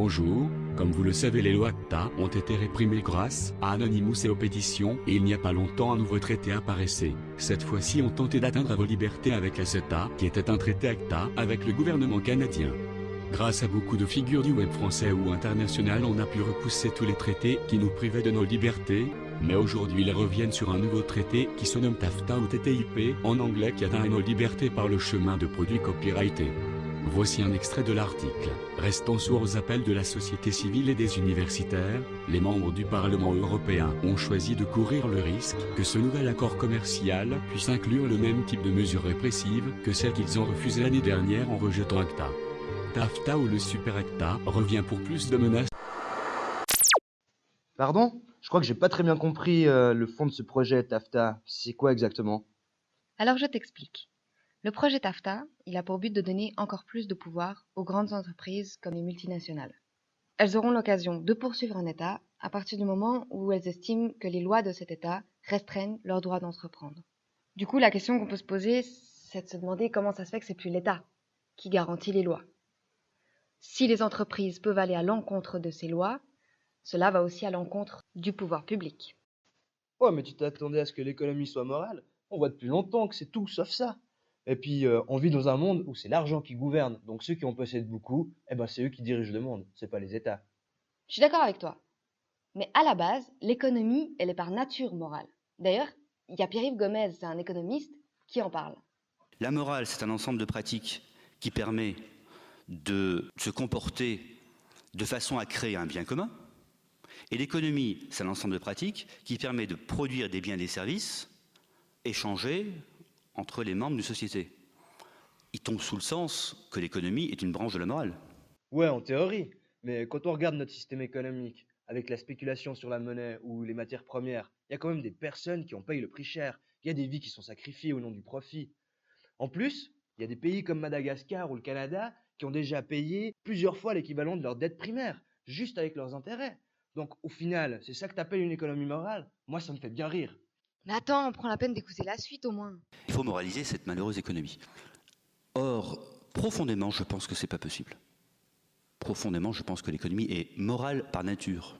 Bonjour, comme vous le savez, les lois ACTA ont été réprimées grâce à Anonymous et aux pétitions, et il n'y a pas longtemps un nouveau traité apparaissait. Cette fois-ci on tentait d'atteindre vos libertés avec la CETA, qui était un traité ACTA avec le gouvernement canadien. Grâce à beaucoup de figures du web français ou international, on a pu repousser tous les traités qui nous privaient de nos libertés, mais aujourd'hui ils reviennent sur un nouveau traité qui se nomme TAFTA ou TTIP en anglais, qui atteint nos libertés par le chemin de produits copyrightés. Voici un extrait de l'article. Restant sourds aux appels de la société civile et des universitaires, les membres du Parlement européen ont choisi de courir le risque que ce nouvel accord commercial puisse inclure le même type de mesures répressives que celles qu'ils ont refusées l'année dernière en rejetant ACTA. TAFTA ou le Super ACTA revient pour plus de menaces. Pardon? Je crois que j'ai pas très bien compris le fond de ce projet TAFTA. C'est quoi exactement? Alors je t'explique. Le projet TAFTA, il a pour but de donner encore plus de pouvoir aux grandes entreprises comme les multinationales. Elles auront l'occasion de poursuivre un État à partir du moment où elles estiment que les lois de cet État restreignent leur droit d'entreprendre. Du coup, la question qu'on peut se poser, c'est de se demander comment ça se fait que c'est plus l'État qui garantit les lois. Si les entreprises peuvent aller à l'encontre de ces lois, cela va aussi à l'encontre du pouvoir public. Ouais, mais tu t'attendais à ce que l'économie soit morale? On voit depuis longtemps que c'est tout sauf ça. Et puis, on vit dans un monde où c'est l'argent qui gouverne. Donc ceux qui en possèdent beaucoup, eh ben, c'est eux qui dirigent le monde, c'est pas les États. Je suis d'accord avec toi. Mais à la base, l'économie, elle est par nature morale. D'ailleurs, il y a Pierre-Yves Gomez, c'est un économiste, qui en parle. La morale, c'est un ensemble de pratiques qui permet de se comporter de façon à créer un bien commun. Et l'économie, c'est un ensemble de pratiques qui permet de produire des biens et des services échangés entre les membres d'une société. Il tombe sous le sens que l'économie est une branche de la morale. Ouais, en théorie. Mais quand on regarde notre système économique, avec la spéculation sur la monnaie ou les matières premières, il y a quand même des personnes qui en payent le prix cher. Il y a des vies qui sont sacrifiées au nom du profit. En plus, il y a des pays comme Madagascar ou le Canada qui ont déjà payé plusieurs fois l'équivalent de leur dette primaire, juste avec leurs intérêts. Donc au final, c'est ça que t'appelles une économie morale? Moi, ça me fait bien rire. Mais attends, on prend la peine d'écouter la suite au moins. Il faut moraliser cette malheureuse économie. Or, profondément, je pense que ce n'est pas possible. Profondément, je pense que l'économie est morale par nature.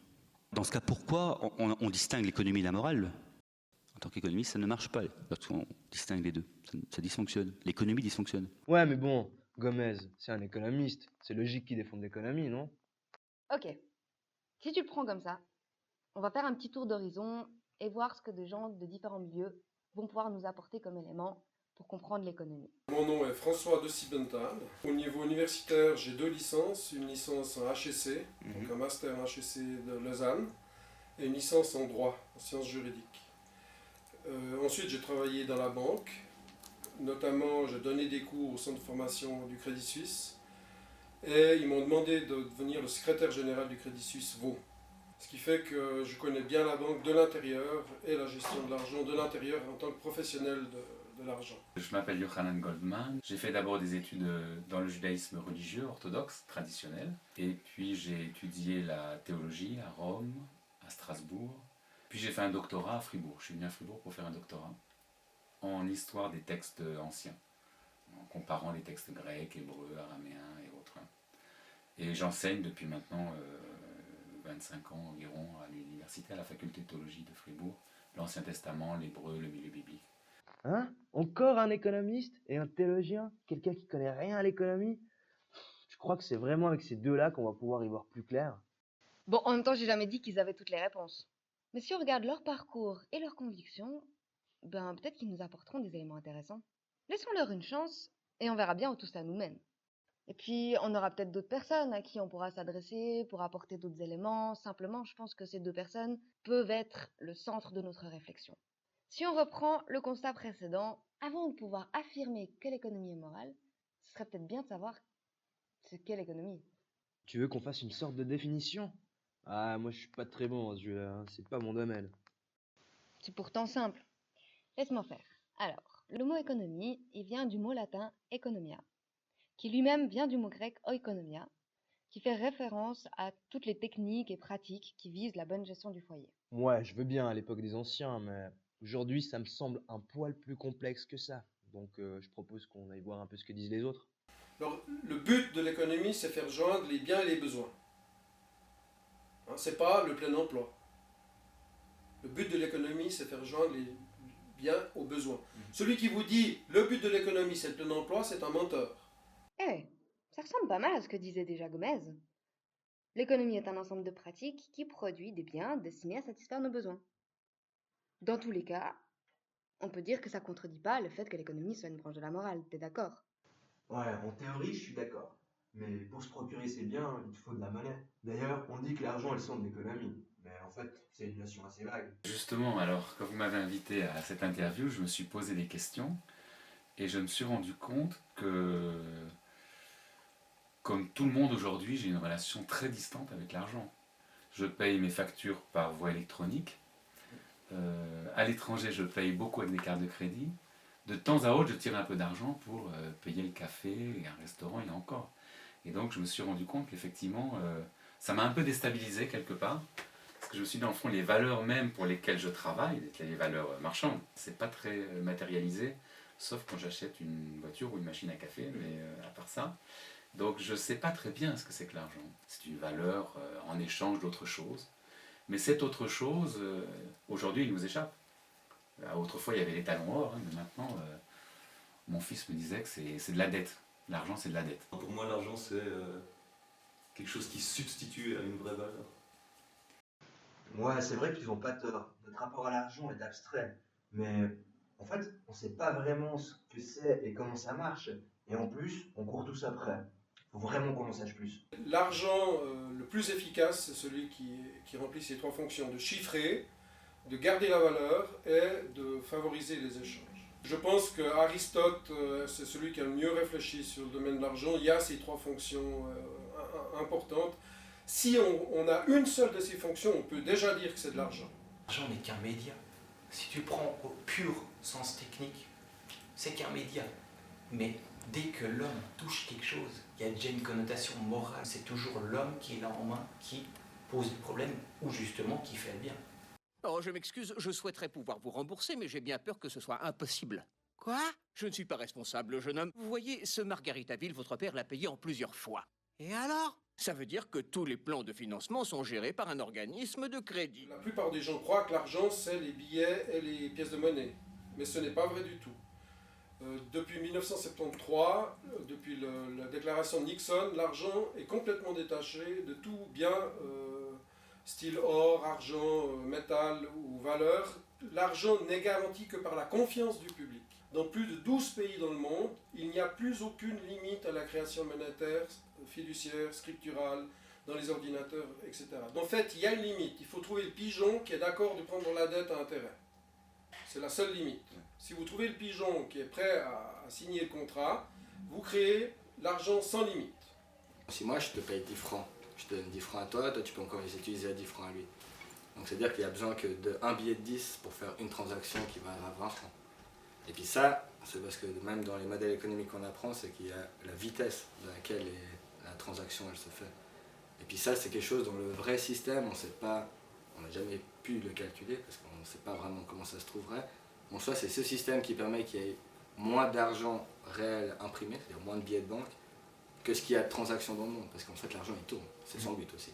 Dans ce cas, pourquoi on distingue l'économie et la morale? En tant qu'économiste, ça ne marche pas lorsqu'on distingue les deux. Ça dysfonctionne. L'économie dysfonctionne. Ouais, mais bon, Gomez, c'est un économiste. C'est logique qu'il défende l'économie, non? Ok, si tu le prends comme ça, on va faire un petit tour d'horizon et voir ce que des gens de différents milieux vont pouvoir nous apporter comme éléments pour comprendre l'économie. Mon nom est François de Sibenthal. Au niveau universitaire, j'ai 2 licences. Une licence en HEC, donc un master en HEC de Lausanne, et une licence en droit, en sciences juridiques. Ensuite, j'ai travaillé dans la banque. Notamment, j'ai donné des cours au centre de formation du Crédit Suisse. Et ils m'ont demandé de devenir le secrétaire général du Crédit Suisse Vaud. Ce qui fait que je connais bien la banque de l'intérieur et la gestion de l'argent de l'intérieur en tant que professionnel de l'argent. Je m'appelle Yochanan Goldman. J'ai fait d'abord des études dans le judaïsme religieux orthodoxe traditionnel. Et puis j'ai étudié la théologie à Rome, à Strasbourg. Puis j'ai fait un doctorat à Fribourg. Je suis venu à Fribourg pour faire un doctorat en histoire des textes anciens, en comparant les textes grecs, hébreux, araméens et autres. Et j'enseigne depuis maintenant 25 ans environ à l'université, à la faculté de théologie de Fribourg, l'Ancien Testament, l'hébreu, le milieu biblique. Hein? Encore un économiste et un théologien? Quelqu'un qui connaît rien à l'économie? Je crois que c'est vraiment avec ces deux-là qu'on va pouvoir y voir plus clair. Bon, en même temps, j'ai jamais dit qu'ils avaient toutes les réponses. Mais si on regarde leur parcours et leurs convictions, ben peut-être qu'ils nous apporteront des éléments intéressants. Laissons-leur une chance et on verra bien où tout ça nous mène. Et puis, on aura peut-être d'autres personnes à qui on pourra s'adresser pour apporter d'autres éléments. Simplement, je pense que ces deux personnes peuvent être le centre de notre réflexion. Si on reprend le constat précédent, avant de pouvoir affirmer que l'économie est morale, ce serait peut-être bien de savoir ce qu'est l'économie. Tu veux qu'on fasse une sorte de définition? Ah, moi je suis pas très bon à ce jeu-là, hein. C'est pas mon domaine. C'est pourtant simple. Laisse-moi faire. Alors, le mot économie, il vient du mot latin economia, qui lui-même vient du mot grec oikonomia, qui fait référence à toutes les techniques et pratiques qui visent la bonne gestion du foyer. Ouais, je veux bien à l'époque des anciens, mais aujourd'hui ça me semble un poil plus complexe que ça. Donc je propose qu'on aille voir un peu ce que disent les autres. Alors, le but de l'économie, c'est faire joindre les biens et les besoins. c'est pas le plein emploi. Le but de l'économie, c'est faire joindre les biens aux besoins. Celui qui vous dit le but de l'économie, c'est le plein emploi, c'est un menteur. Eh, ça ressemble pas mal à ce que disait déjà Gomez. L'économie est un ensemble de pratiques qui produit des biens destinés à satisfaire nos besoins. Dans tous les cas, on peut dire que ça contredit pas le fait que l'économie soit une branche de la morale, t'es d'accord? Ouais, en théorie, je suis d'accord. Mais pour se procurer ces biens, il te faut de la monnaie. D'ailleurs, on dit que l'argent est le centre de l'économie. Mais en fait, c'est une notion assez vague. Justement, alors, quand vous m'avez invité à cette interview, je me suis posé des questions et je me suis rendu compte que, comme tout le monde aujourd'hui, j'ai une relation très distante avec l'argent. Je paye mes factures par voie électronique. À l'étranger, je paye beaucoup avec des cartes de crédit. De temps à autre, je tire un peu d'argent pour payer le café et un restaurant, et encore. Et donc, je me suis rendu compte qu'effectivement, ça m'a un peu déstabilisé quelque part. Parce que je me suis dit, dans le fond, les valeurs même pour lesquelles je travaille, les valeurs marchandes, c'est pas très matérialisé, sauf quand j'achète une voiture ou une machine à café, mais à part ça. Donc, je sais pas très bien ce que c'est que l'argent. C'est une valeur en échange d'autre chose. Mais cette autre chose, aujourd'hui, il nous échappe. Autrefois, il y avait les talons or, hein, mais maintenant, mon fils me disait que c'est de la dette. L'argent, c'est de la dette. Pour moi, l'argent, c'est quelque chose qui substitue à une vraie valeur. Ouais, c'est vrai qu'ils ont pas tort. Notre rapport à l'argent est abstrait. Mais en fait, on sait pas vraiment ce que c'est et comment ça marche. Et en plus, on court tous après. Faut vraiment qu'on en sache plus. L'argent le plus efficace, c'est celui qui remplit ces trois fonctions, de chiffrer, de garder la valeur et de favoriser les échanges. Je pense que Aristote, c'est celui qui a le mieux réfléchi sur le domaine de l'argent. Il y a ces trois fonctions importantes. Si on a une seule de ces fonctions, on peut déjà dire que c'est de l'argent. L'argent n'est qu'un média. Si tu prends au pur sens technique, c'est qu'un média. Mais dès que l'homme touche quelque chose, il y a déjà une connotation morale. C'est toujours l'homme qui est là en main, qui pose le problème ou justement qui fait le bien. Oh, je m'excuse, je souhaiterais pouvoir vous rembourser, mais j'ai bien peur que ce soit impossible. Quoi? Je ne suis pas responsable, jeune homme. Vous voyez, ce Margaritaville, votre père l'a payé en plusieurs fois. Et alors? Ça veut dire que tous les plans de financement sont gérés par un organisme de crédit. La plupart des gens croient que l'argent, c'est les billets et les pièces de monnaie. Mais ce n'est pas vrai du tout. Depuis 1973, depuis la déclaration de Nixon, l'argent est complètement détaché de tout bien style or, argent, métal ou valeur. L'argent n'est garanti que par la confiance du public. Dans plus de 12 pays dans le monde, il n'y a plus aucune limite à la création monétaire, fiduciaire, scripturale, dans les ordinateurs, etc. En fait, il y a une limite. Il faut trouver le pigeon qui est d'accord de prendre la dette à intérêt. C'est la seule limite. Si vous trouvez le pigeon qui est prêt à signer le contrat, vous créez l'argent sans limite. Si moi je te paye 10 francs, je te donne 10 francs à toi, toi tu peux encore les utiliser à 10 francs à lui. Donc c'est-à-dire qu'il y a besoin que d'un billet de 10 pour faire une transaction qui va à 20 francs. Et puis ça, c'est parce que même dans les modèles économiques qu'on apprend, c'est qu'il y a la vitesse dans laquelle la transaction elle se fait. Et puis ça, c'est quelque chose dans le vrai système, on n'a jamais pu le calculer parce qu'on ne sait pas vraiment comment ça se trouverait. En soi, c'est ce système qui permet qu'il y ait moins d'argent réel imprimé, c'est-à-dire moins de billets de banque, que ce qu'il y a de transactions dans le monde. Parce qu'en fait, l'argent, il tourne. C'est son but aussi.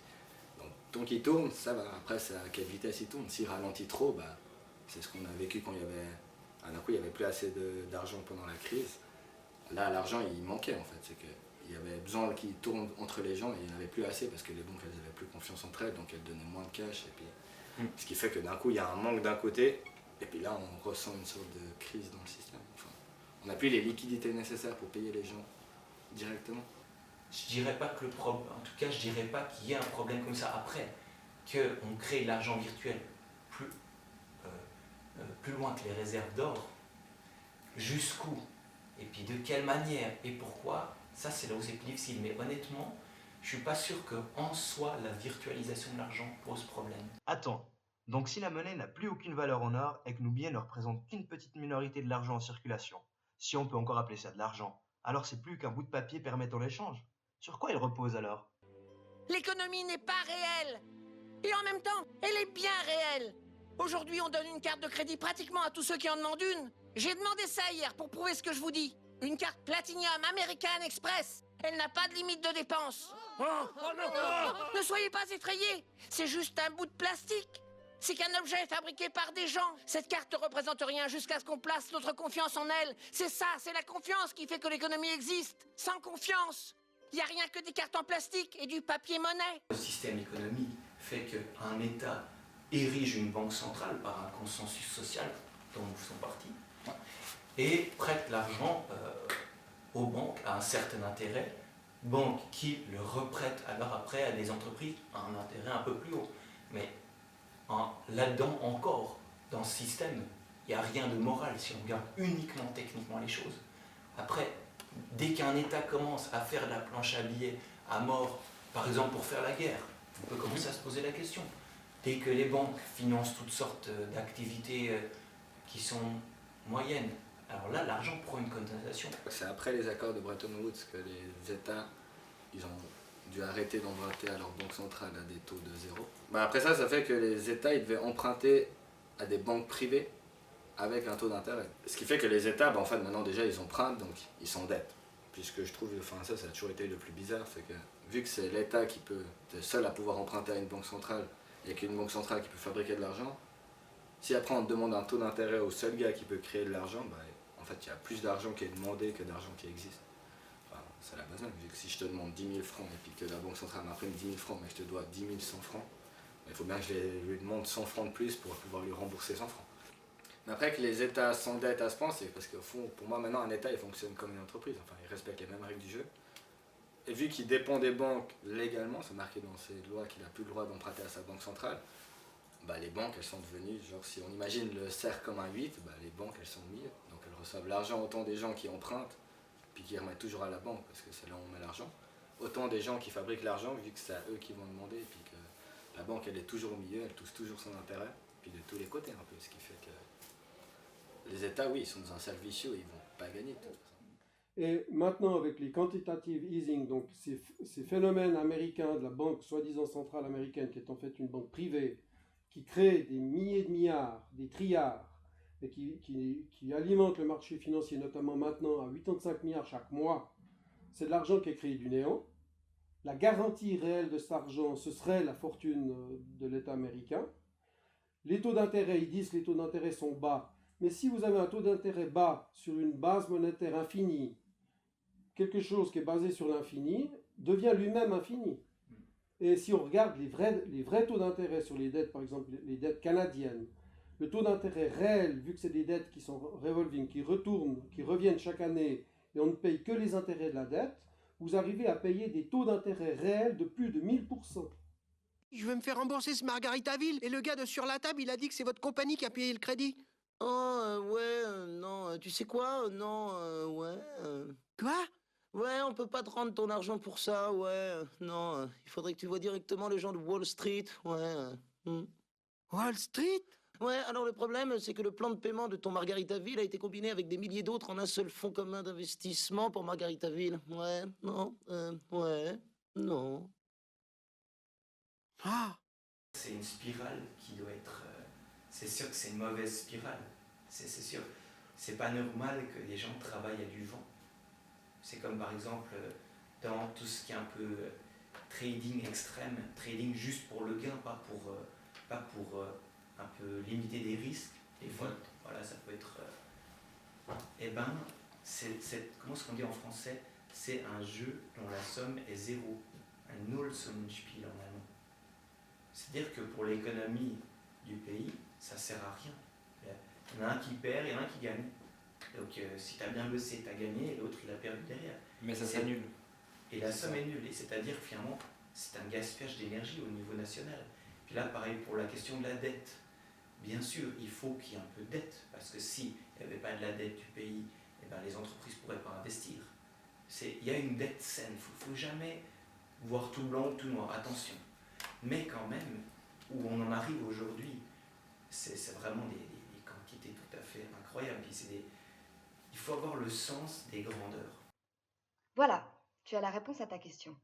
Donc, tant qu'il tourne, ça va. Après, c'est à quelle vitesse il tourne. S'il ralentit trop, bah, c'est ce qu'on a vécu quand il y avait... d'un coup, il n'y avait plus assez d'argent pendant la crise. Là, l'argent, il manquait, en fait. C'est qu'il y avait besoin qu'il tourne entre les gens et il n'y en avait plus assez parce que les banques, elles n'avaient plus confiance entre elles, donc elles donnaient moins de cash. Et puis, ce qui fait que d'un coup, il y a un manque d'un côté, et puis là, on ressent une sorte de crise dans le système. Enfin, on n'a plus les liquidités nécessaires pour payer les gens directement. Je dirais pas que le problème, en tout cas, je dirais pas qu'il y ait un problème comme ça après, qu'on crée l'argent virtuel plus loin que les réserves d'or, jusqu'où, et puis de quelle manière et pourquoi, ça c'est là où c'est plus difficile. Mais honnêtement, je suis pas sûr qu'en soi, la virtualisation de l'argent pose problème. Attends, donc si la monnaie n'a plus aucune valeur en or et que nos billets ne représentent qu'une petite minorité de l'argent en circulation, si on peut encore appeler ça de l'argent, alors c'est plus qu'un bout de papier permettant l'échange. Sur quoi il repose alors? L'économie n'est pas réelle. Et en même temps, elle est bien réelle. Aujourd'hui, on donne une carte de crédit pratiquement à tous ceux qui en demandent une. J'ai demandé ça hier pour prouver ce que je vous dis. Une carte Platinum American Express. Elle n'a pas de limite de dépense. Oh non. Ne soyez pas effrayés. C'est juste un bout de plastique. C'est qu'un objet fabriqué par des gens. Cette carte ne représente rien jusqu'à ce qu'on place notre confiance en elle. C'est ça, c'est la confiance qui fait que l'économie existe. Sans confiance, il n'y a rien que des cartes en plastique et du papier-monnaie. Le système économique fait qu'un État érige une banque centrale par un consensus social dont nous faisons partie et prête l'argent aux banques à un certain intérêt, banques qui le reprêtent alors après à des entreprises à un intérêt un peu plus haut. Mais là-dedans encore, dans ce système, il n'y a rien de moral si on regarde uniquement techniquement les choses. Après, dès qu'un État commence à faire de la planche à billets à mort, par exemple pour faire la guerre, on peut commencer à se poser la question. Dès que les banques financent toutes sortes d'activités qui sont moyennes, alors là, l'argent prend une connotation. C'est après les accords de Bretton Woods que les États ils ont dû arrêter d'emprunter à leur banque centrale à des taux de zéro. Après ça fait que les États ils devaient emprunter à des banques privées avec un taux d'intérêt. Ce qui fait que les États, en fait, maintenant déjà ils empruntent, donc ils s'endettent. Puisque je trouve, ça a toujours été le plus bizarre, c'est que vu que c'est l'État qui peut, c'est seul à pouvoir emprunter à une banque centrale, et qu'il y a une banque centrale qui peut fabriquer de l'argent, si après on te demande un taux d'intérêt au seul gars qui peut créer de l'argent, en fait il y a plus d'argent qui est demandé que d'argent qui existe. Enfin, c'est la base même, vu que si je te demande 10 000 francs et puis que la banque centrale m'imprime 10 000 francs mais je te dois 10 100 francs, il faut bien que je lui demande 100 francs de plus pour pouvoir lui rembourser 100 francs. Mais après que les États s'endettent à ce point, c'est parce qu'au fond, pour moi maintenant un État il fonctionne comme une entreprise, enfin il respecte les mêmes règles du jeu. Et vu qu'il dépend des banques légalement, c'est marqué dans ces lois qu'il n'a plus le droit d'emprunter à sa banque centrale, les banques elles sont devenues, genre si on imagine le cercle comme un 8, les banques elles sont au milieu. Donc elles reçoivent l'argent autant des gens qui empruntent, puis qui remettent toujours à la banque, parce que c'est là où on met l'argent, autant des gens qui fabriquent l'argent, vu que c'est à eux qui vont demander, et puis que la banque elle est toujours au milieu, elle touche toujours son intérêt, puis de tous les côtés un peu, ce qui fait que les États, oui, ils sont dans un cercle vicieux, ils vont pas gagner de toute façon. Et maintenant, avec les quantitative easing, donc ces phénomènes américains de la banque soi-disant centrale américaine, qui est en fait une banque privée, qui crée des milliers de milliards, des trilliards, et qui alimente le marché financier, notamment maintenant à 85 milliards chaque mois, c'est de l'argent qui est créé du néant. La garantie réelle de cet argent, ce serait la fortune de l'État américain. Les taux d'intérêt, ils disent que les taux d'intérêt sont bas. Mais si vous avez un taux d'intérêt bas sur une base monétaire infinie, quelque chose qui est basé sur l'infini devient lui-même infini. Et si on regarde les vrais taux d'intérêt sur les dettes, par exemple les dettes canadiennes, le taux d'intérêt réel, vu que c'est des dettes qui sont revolving, qui retournent, qui reviennent chaque année, et on ne paye que les intérêts de la dette, vous arrivez à payer des taux d'intérêt réels de plus de 1000%. Je veux me faire rembourser ce Margaritaville, et le gars de sur la table, il a dit que c'est votre compagnie qui a payé le crédit. Non, tu sais quoi? Quoi? Ouais, on peut pas te rendre ton argent pour ça, non, il faudrait que tu vois directement les gens de Wall Street, Wall Street? Ouais, alors le problème, c'est que le plan de paiement de ton Margaritaville a été combiné avec des milliers d'autres en un seul fonds commun d'investissement pour Margaritaville. Non. Ah! C'est une spirale qui doit être... c'est sûr que c'est une mauvaise spirale, c'est sûr. C'est pas normal que les gens travaillent à du vent. C'est comme par exemple dans tout ce qui est un peu trading extrême, trading juste pour le gain, pas pour un peu limiter des risques. Des fois, voilà, ça peut être... comment est-ce qu'on dit en français? C'est un jeu dont la somme est zéro. Un Nullsummenspiel en allemand. C'est-à-dire que pour l'économie du pays, ça sert à rien. Il y en a un qui perd et il y en a un qui gagne. Donc si tu as bien bossé, tu as gagné, et l'autre il a perdu derrière. Mais ça s'annule. Et la somme est nulle. Et c'est-à-dire que finalement, c'est un gaspillage d'énergie au niveau national. Puis là, pareil pour la question de la dette. Bien sûr, il faut qu'il y ait un peu de dette, parce que s'il n'y avait pas de la dette du pays, les entreprises ne pourraient pas investir. Il y a une dette saine, il ne faut jamais voir tout blanc ou tout noir, attention. Mais quand même, où on en arrive aujourd'hui, c'est vraiment des quantités tout à fait incroyables. Puis il faut avoir le sens des grandeurs. Voilà, tu as la réponse à ta question.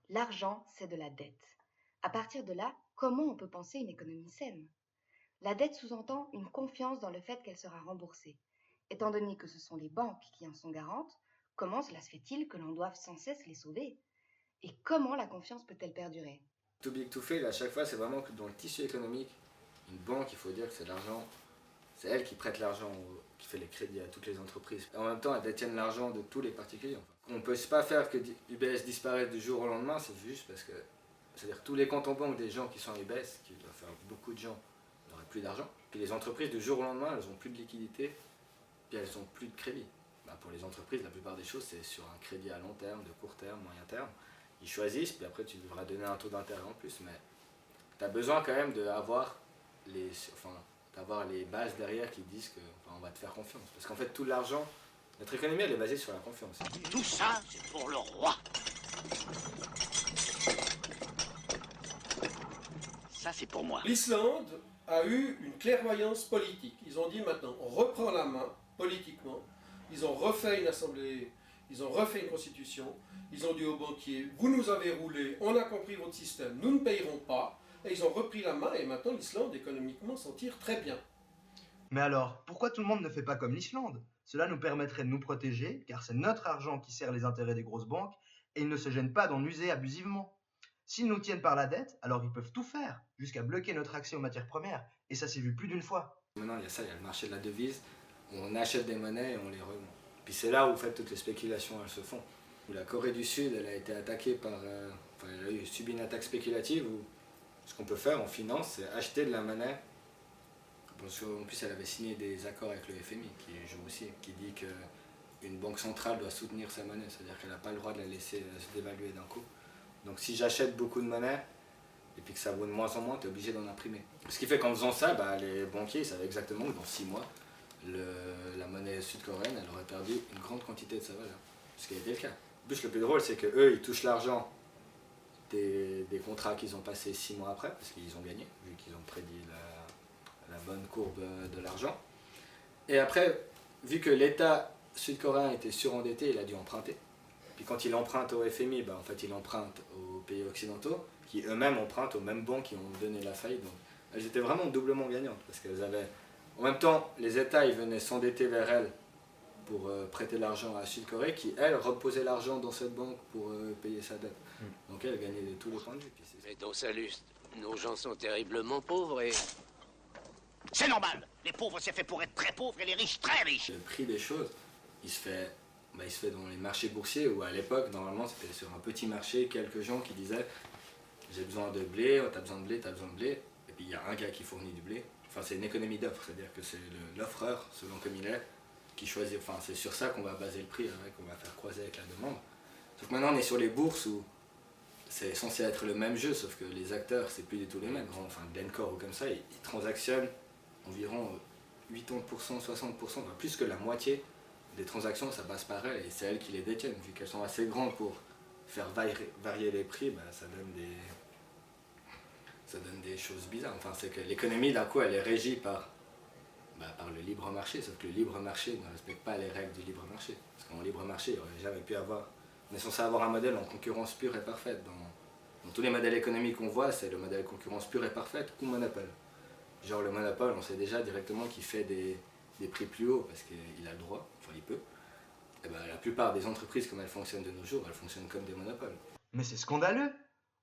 L'argent, c'est de la dette. À partir de là, comment on peut penser une économie saine? La dette sous-entend une confiance dans le fait qu'elle sera remboursée. Étant donné que ce sont les banques qui en sont garantes, Comment cela se fait-il que l'on doive sans cesse les sauver? Et comment la confiance peut-elle perdurer? Too big to fail, à chaque fois, c'est vraiment que dans le tissu économique, une banque, il faut dire que c'est l'argent, c'est elle qui prête l'argent, qui fait les crédits à toutes les entreprises. Et en même temps, elle détient l'argent de tous les particuliers. On ne peut pas faire que UBS disparaisse du jour au lendemain, c'est juste parce que, c'est-à-dire tous les comptes en banque des gens qui sont à UBS, qui doivent faire beaucoup de gens, n'auraient plus d'argent. Puis les entreprises, du jour au lendemain, elles n'ont plus de liquidité, puis elles n'ont plus de crédit. Pour les entreprises, la plupart des choses, c'est sur un crédit à long terme, de court terme, moyen terme. Ils choisissent, puis après tu devras donner un taux d'intérêt en plus. Mais tu as besoin quand même d'avoir les bases derrière qui disent qu'on va te faire confiance. Parce qu'en fait, tout l'argent, notre économie, elle est basée sur la confiance. Tout ça, c'est pour le roi. Ça, c'est pour moi. L'Islande a eu une clairvoyance politique. Ils ont dit maintenant, on reprend la main politiquement. Ils ont refait une assemblée, ils ont refait une constitution. Ils ont dit aux banquiers, vous nous avez roulé, on a compris votre système, nous ne payerons pas. Et ils ont repris la main et maintenant l'Islande économiquement s'en tire très bien. Mais alors, pourquoi tout le monde ne fait pas comme l'Islande? Cela nous permettrait de nous protéger, car c'est notre argent qui sert les intérêts des grosses banques, et ils ne se gênent pas d'en user abusivement. S'ils nous tiennent par la dette, alors ils peuvent tout faire, jusqu'à bloquer notre accès aux matières premières, et ça s'est vu plus d'une fois. Maintenant, il y a ça, il y a le marché de la devise, où on achète des monnaies et on les revend. Puis c'est là où en fait, toutes les spéculations elles se font. Où la Corée du Sud, elle a été attaquée par... elle a subi une attaque spéculative où ce qu'on peut faire en finance, c'est acheter de la monnaie. Parce qu'en plus, elle avait signé des accords avec le FMI, qui joue aussi, qui dit qu'une banque centrale doit soutenir sa monnaie, c'est-à-dire qu'elle n'a pas le droit de la laisser se dévaluer d'un coup. Donc si j'achète beaucoup de monnaie, et puis que ça vaut de moins en moins, tu es obligé d'en imprimer. Ce qui fait qu'en faisant ça, les banquiers savaient exactement que dans 6 mois, la monnaie sud-coréenne, elle aurait perdu une grande quantité de sa valeur. Ce qui a été le cas. En plus, le plus drôle, c'est qu'eux, ils touchent l'argent des contrats qu'ils ont passés 6 mois après, parce qu'ils ont gagné, vu qu'ils ont prédit la bonne courbe de l'argent. Et après, vu que l'État sud-coréen était surendetté, il a dû emprunter. Puis quand il emprunte au FMI, en fait, il emprunte aux pays occidentaux, qui eux-mêmes empruntent aux mêmes banques qui ont donné la faillite. Donc, elles étaient vraiment doublement gagnantes, parce qu'elles avaient... En même temps, les États, ils venaient s'endetter vers elles pour prêter l'argent à la Sud-Corée, qui, elle, reposait l'argent dans cette banque pour payer sa dette. Donc elle gagnait de tous les points de vue. Mais dans Salus, nos gens sont terriblement pauvres et... C'est normal. Les pauvres, c'est fait pour être très pauvres et les riches, très riches. Le prix des choses, il se fait dans les marchés boursiers, où à l'époque, normalement, c'était sur un petit marché, quelques gens qui disaient « J'ai besoin de blé, t'as besoin de blé, t'as besoin de blé ». Et puis il y a un gars qui fournit du blé. Enfin, c'est une économie d'offre, c'est-à-dire que c'est l'offreur, selon comme il est, qui choisit. Enfin, c'est sur ça qu'on va baser le prix, qu'on va faire croiser avec la demande. Sauf que maintenant, on est sur les bourses où c'est censé être le même jeu, sauf que les acteurs, c'est plus du tout les mêmes. Enfin, Glencore ou comme ça, ils transactionnent environ 80%, 60%, enfin, plus que la moitié des transactions, ça passe par elles, et c'est elles qui les détiennent. Vu qu'elles sont assez grandes pour faire varier les prix, ça donne des choses bizarres. Enfin, c'est que l'économie, d'un coup, elle est régie par le libre marché, sauf que le libre marché ne respecte pas les règles du libre marché. Parce qu'en libre marché, il n'aurait jamais pu avoir... On est censé avoir un modèle en concurrence pure et parfaite. Dans tous les modèles économiques qu'on voit, c'est le modèle concurrence pure et parfaite ou monopole. Genre le monopole, on sait déjà directement qu'il fait des prix plus hauts parce qu'il a le droit, enfin il peut. Et la plupart des entreprises, comme elles fonctionnent de nos jours, elles fonctionnent comme des monopoles. Mais c'est scandaleux!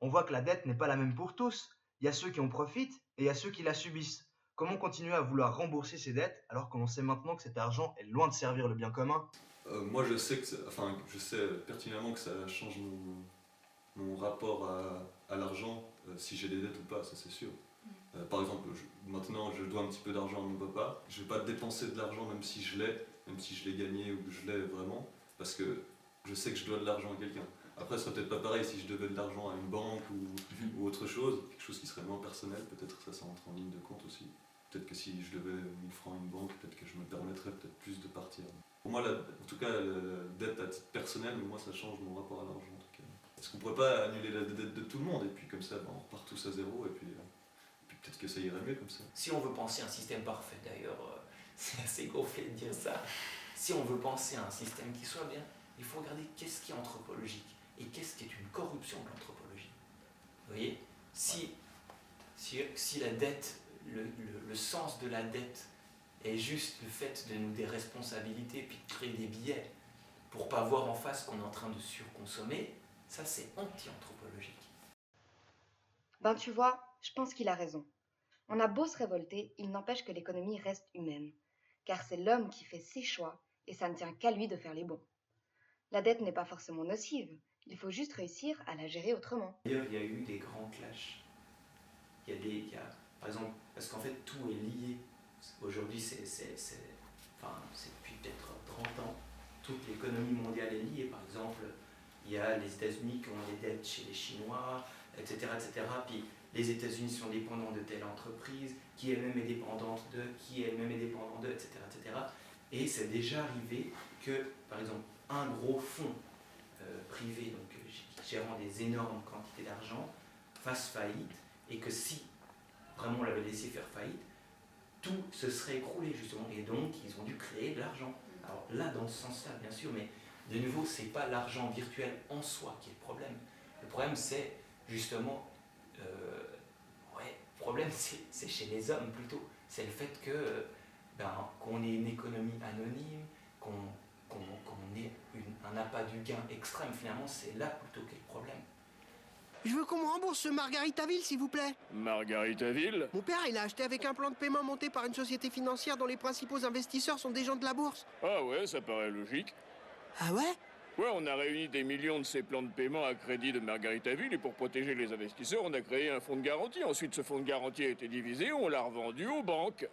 On voit que la dette n'est pas la même pour tous. Il y a ceux qui en profitent et il y a ceux qui la subissent. Comment continuer à vouloir rembourser ces dettes alors qu'on sait maintenant que cet argent est loin de servir le bien commun? Moi je sais pertinemment que ça change mon rapport à l'argent, si j'ai des dettes ou pas, ça c'est sûr. Par exemple, maintenant je dois un petit peu d'argent à mon papa, je vais pas dépenser de l'argent même si je l'ai gagné ou que je l'ai vraiment, parce que je sais que je dois de l'argent à quelqu'un. Après, ce serait peut-être pas pareil si je devais de l'argent à une banque ou autre chose, quelque chose qui serait moins personnel, peut-être que ça rentre en ligne de compte aussi. Peut-être que si je devais 1000 francs à une banque, peut-être que je me permettrais peut-être plus de partir. Pour moi, en tout cas, la dette à titre personnel, moi ça change mon rapport à l'argent en tout cas. Est-ce qu'on pourrait pas annuler la dette de tout le monde et puis comme ça, on repart tous à zéro et puis peut-être que ça irait mieux comme ça. Si on veut penser à un système parfait, d'ailleurs, c'est assez gonflé de dire ça. Si on veut penser à un système qui soit bien, il faut regarder qu'est-ce qui est anthropologique et qu'est-ce qui est une corruption de l'anthropologie. Vous voyez, si la dette, le sens de la dette est juste le fait de nous déresponsabiliser puis de créer des billets pour pas voir en face qu'on est en train de surconsommer, ça c'est anti-anthropologique. Ben tu vois, je pense qu'il a raison. On a beau se révolter, il n'empêche que l'économie reste humaine. Car c'est l'homme qui fait ses choix, et ça ne tient qu'à lui de faire les bons. La dette n'est pas forcément nocive, il faut juste réussir à la gérer autrement. D'ailleurs, il y a eu des grands clashs. Par exemple, parce qu'en fait tout est lié. Aujourd'hui, c'est depuis peut-être 30 ans, toute l'économie mondiale est liée. Par exemple, il y a les États-Unis qui ont les dettes chez les Chinois, etc. etc. Puis les États-Unis sont dépendants de telle entreprise, qui elle-même est dépendante de, qui elle-même est dépendante de, etc. etc. Et c'est déjà arrivé que, par exemple, un gros fonds privé, donc gérant des énormes quantités d'argent, fasse faillite, et que si vraiment on l'avait laissé faire faillite, tout se serait écroulé justement, et donc ils ont dû créer de l'argent. Alors là, dans ce sens-là, bien sûr, mais de nouveau, c'est pas l'argent virtuel en soi qui est le problème. Le problème, c'est justement, le problème, c'est chez les hommes plutôt. C'est le fait que qu'on ait une économie anonyme, qu'on ait un appât du gain extrême, finalement, c'est là plutôt qu'est le problème. Je veux qu'on me rembourse ce Margaritaville, s'il vous plaît. Margaritaville? Mon père, il a acheté avec un plan de paiement monté par une société financière dont les principaux investisseurs sont des gens de la bourse. Ah ouais, ça paraît logique. Ah ouais? Ouais, on a réuni des millions de ces plans de paiement à crédit de Margaritaville et pour protéger les investisseurs, on a créé un fonds de garantie. Ensuite, ce fonds de garantie a été divisé, on l'a revendu aux banques.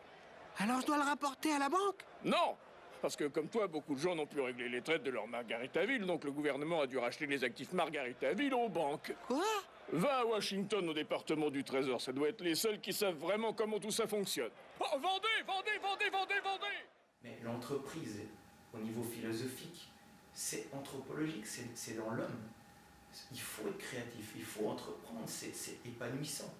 Alors je dois le rapporter à la banque? Non! Parce que comme toi, beaucoup de gens n'ont plus réglé les traites de leur Margaritaville, donc le gouvernement a dû racheter les actifs Margaritaville aux banques. Quoi? Va à Washington au département du Trésor, ça doit être les seuls qui savent vraiment comment tout ça fonctionne. Oh, vendez! Mais l'entreprise, au niveau philosophique, c'est anthropologique, c'est dans l'homme. Il faut être créatif, il faut entreprendre, c'est épanouissant.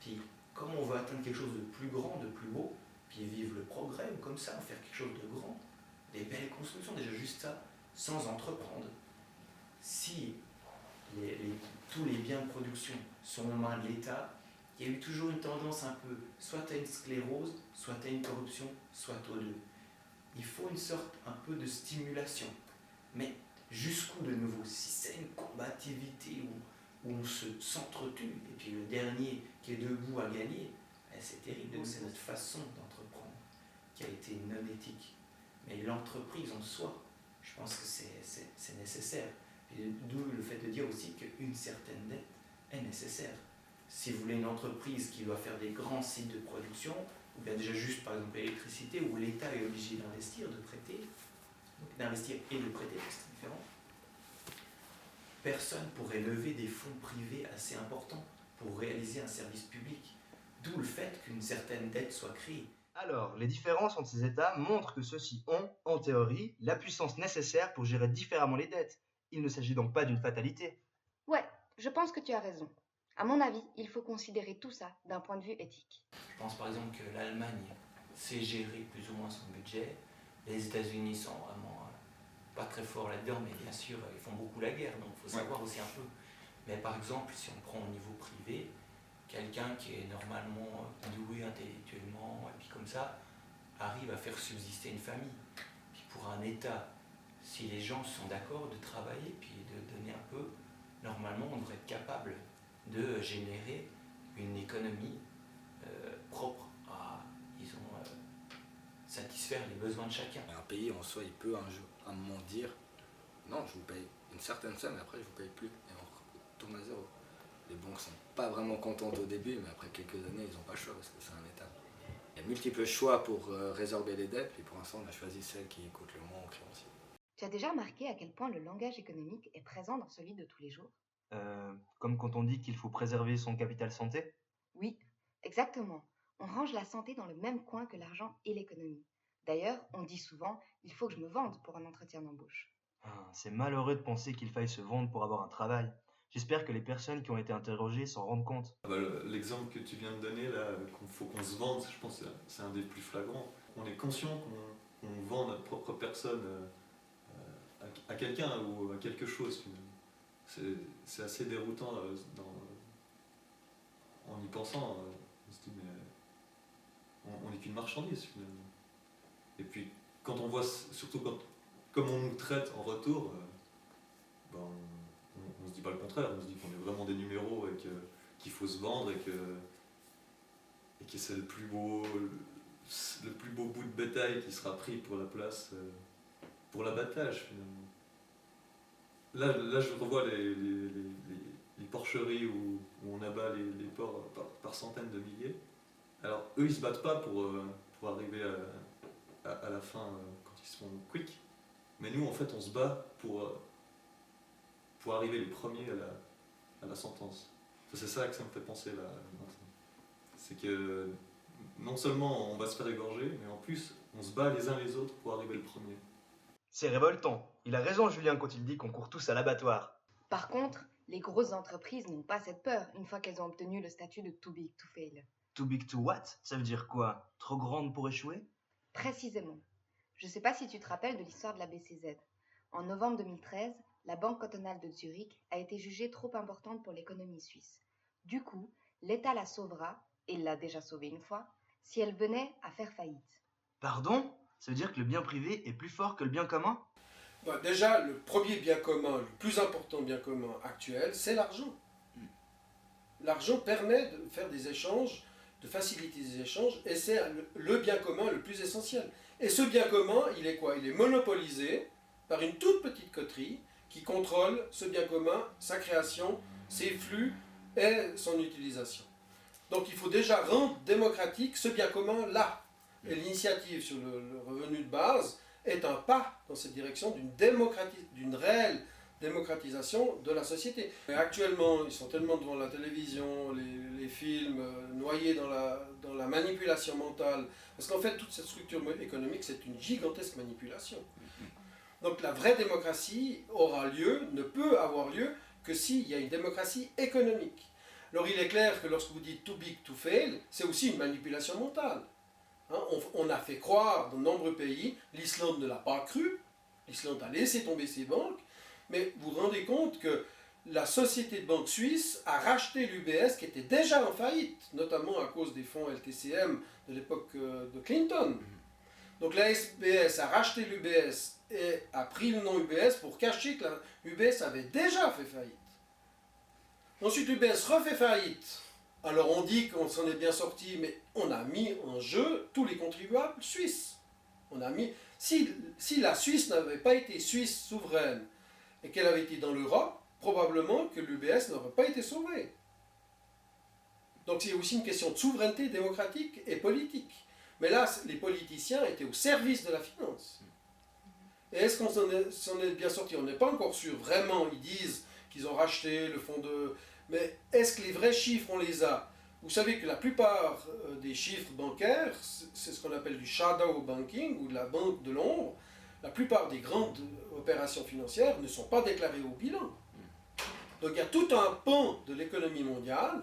Puis, comme on veut atteindre quelque chose de plus grand, de plus beau, puis vivre le progrès, ou comme ça, faire quelque chose de grand, des belles constructions, déjà juste ça, sans entreprendre. Si tous les biens de production sont aux mains de l'État, il y a eu toujours une tendance un peu, soit à une sclérose, soit à une corruption, soit aux deux. Il faut une sorte un peu de stimulation. Mais jusqu'où de nouveau? Si c'est une combativité où on s'entretue, et puis le dernier qui est debout a gagné, c'est terrible. Donc c'est notre façon d'entreprendre qui a été non éthique. Mais l'entreprise en soi, je pense que c'est nécessaire. D'où le fait de dire aussi qu'une certaine dette est nécessaire. Si vous voulez une entreprise qui doit faire des grands sites de production, ou bien déjà juste par exemple l'électricité, où l'État est obligé d'investir, de prêter, donc d'investir et de prêter, c'est différent, personne pourrait lever des fonds privés assez importants pour réaliser un service public. D'où le fait qu'une certaine dette soit créée. Alors, les différences entre ces États montrent que ceux-ci ont, en théorie, la puissance nécessaire pour gérer différemment les dettes. Il ne s'agit donc pas d'une fatalité. Ouais, je pense que tu as raison. À mon avis, il faut considérer tout ça d'un point de vue éthique. Je pense par exemple que l'Allemagne sait gérer plus ou moins son budget. Les États-Unis sont vraiment pas très forts là-dedans, mais bien sûr, ils font beaucoup la guerre, donc il faut savoir aussi un peu. Mais par exemple, si on prend au niveau privé, quelqu'un qui est normalement doué intellectuellement, et puis comme ça, arrive à faire subsister une famille. Puis pour un État, si les gens sont d'accord de travailler, puis de donner un peu, normalement on devrait être capable de générer une économie propre à, disons, satisfaire les besoins de chacun. Un pays en soi, il peut un moment dire non, je vous paye une certaine somme, et après je vous paye plus, et on tourne à zéro. Les banques sont pas vraiment contentes au début, mais après quelques années, ils n'ont pas le choix parce que c'est un État. Il y a multiples choix pour résorber les dettes, puis pour l'instant, on a choisi celle qui coûte le moins aux créanciers. Tu as déjà remarqué à quel point le langage économique est présent dans celui de tous les jours? Comme quand on dit qu'il faut préserver son capital santé. Oui, exactement. On range la santé dans le même coin que l'argent et l'économie. D'ailleurs, on dit souvent « il faut que je me vende pour un entretien d'embauche ». C'est malheureux de penser qu'il faille se vendre pour avoir un travail. J'espère que les personnes qui ont été interrogées s'en rendent compte. L'exemple que tu viens de donner, là, qu'il faut qu'on se vende, je pense que c'est un des plus flagrants. On est conscient qu'on vend notre propre personne à quelqu'un ou à quelque chose. C'est assez déroutant en y pensant. On se dit, mais on n'est qu'une marchandise finalement. Et puis, quand on voit, surtout quand comme on nous traite en retour, on se dit pas le contraire, on se dit qu'on est vraiment des numéros et qu'il faut se vendre et que c'est le plus beau bout de bétail qui sera pris pour la place, pour l'abattage finalement. Là je revois les porcheries où on abat les porcs par centaines de milliers. Alors eux ils se battent pas pour arriver à la fin quand ils sont quick, mais nous en fait on se bat pour arriver les premiers à la sentence. C'est ça que ça me fait penser là maintenant. C'est que non seulement on va se faire égorger, mais en plus on se bat les uns les autres pour arriver le premier. C'est révoltant. Il a raison Julien quand il dit qu'on court tous à l'abattoir. Par contre, les grosses entreprises n'ont pas cette peur une fois qu'elles ont obtenu le statut de too big to fail. Too big to what? Ça veut dire quoi? Trop grande pour échouer? Précisément. Je ne sais pas si tu te rappelles de l'histoire de la BCZ. En novembre 2013, la Banque cantonale de Zurich a été jugée trop importante pour l'économie suisse. Du coup, l'État la sauvera, et l'a déjà sauvée une fois, si elle venait à faire faillite. Pardon? Ça veut dire que le bien privé est plus fort que le bien commun? Déjà, le premier bien commun, le plus important bien commun actuel, c'est l'argent. L'argent permet de faire des échanges, de faciliter des échanges, et c'est le bien commun le plus essentiel. Et ce bien commun, il est quoi? Il est monopolisé par une toute petite coterie qui contrôle ce bien commun, sa création, ses flux et son utilisation. Donc il faut déjà rendre démocratique ce bien commun-là. Et l'initiative sur le revenu de base est un pas dans cette direction d'une réelle démocratisation de la société. Et actuellement, ils sont tellement devant la télévision, les films, noyés dans la manipulation mentale. Parce qu'en fait, toute cette structure économique, c'est une gigantesque manipulation. Donc la vraie démocratie aura lieu, ne peut avoir lieu, que s'il y a une démocratie économique. Alors il est clair que lorsque vous dites too big to fail, c'est aussi une manipulation mentale. On a fait croire dans de nombreux pays, l'Islande ne l'a pas cru, l'Islande a laissé tomber ses banques, mais vous vous rendez compte que la société de banque suisse a racheté l'UBS qui était déjà en faillite, notamment à cause des fonds LTCM de l'époque de Clinton. Donc la SBS a racheté l'UBS et a pris le nom UBS pour cacher que l'UBS avait déjà fait faillite. Ensuite l'UBS refait faillite. Alors on dit qu'on s'en est bien sorti, mais on a mis en jeu tous les contribuables suisses. Si la Suisse n'avait pas été Suisse souveraine et qu'elle avait été dans l'Europe, probablement que l'UBS n'aurait pas été sauvée. Donc c'est aussi une question de souveraineté démocratique et politique. Mais là, les politiciens étaient au service de la finance. Et est-ce qu'on s'en est bien sorti? On n'est pas encore sûr. Vraiment, ils disent qu'ils ont racheté le fonds de... Mais est-ce que les vrais chiffres, on les a? Vous savez que la plupart des chiffres bancaires, c'est ce qu'on appelle du shadow banking ou de la banque de l'ombre. La plupart des grandes opérations financières ne sont pas déclarées au bilan. Donc il y a tout un pan de l'économie mondiale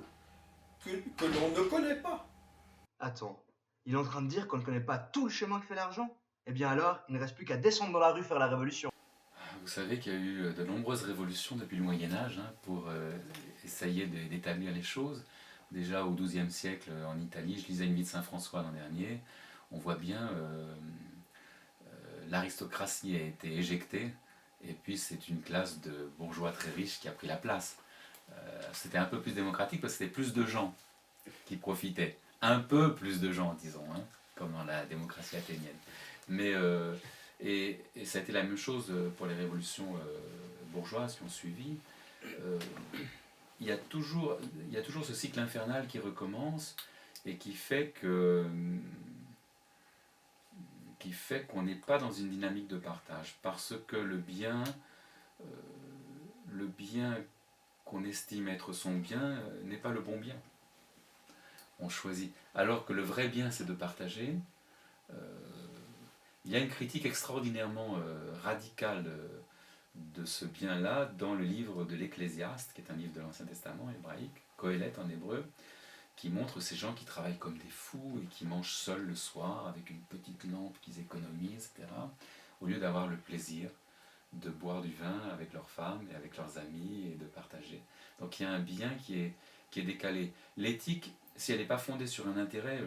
que l'on ne connaît pas. Attends, il est en train de dire qu'on ne connaît pas tout le chemin que fait l'argent? Eh bien alors, il ne reste plus qu'à descendre dans la rue faire la révolution. Vous savez qu'il y a eu de nombreuses révolutions depuis le Moyen-Âge pour essayer d'établir les choses. Déjà au XIIe siècle en Italie, je lisais une vie de Saint François l'an dernier, on voit bien l'aristocratie a été éjectée et puis c'est une classe de bourgeois très riches qui a pris la place. C'était un peu plus démocratique parce que c'était plus de gens qui profitaient. Un peu plus de gens, disons, comme dans la démocratie athénienne. Mais, et ça a été la même chose pour les révolutions bourgeoises qui ont suivi. Il y a toujours ce cycle infernal qui recommence et qui fait qu'on n'est pas dans une dynamique de partage. Parce que le bien qu'on estime être son bien n'est pas le bon bien. On choisit. Alors que le vrai bien, c'est de partager. Il y a une critique extraordinairement radicale de ce bien-là dans le livre de l'Ecclésiaste, qui est un livre de l'Ancien Testament hébraïque, Qoéleth en hébreu, qui montre ces gens qui travaillent comme des fous et qui mangent seuls le soir avec une petite lampe qu'ils économisent, etc., au lieu d'avoir le plaisir de boire du vin avec leurs femmes et avec leurs amis et de partager. Donc il y a un bien qui est décalé. L'éthique, si elle n'est pas fondée sur un intérêt,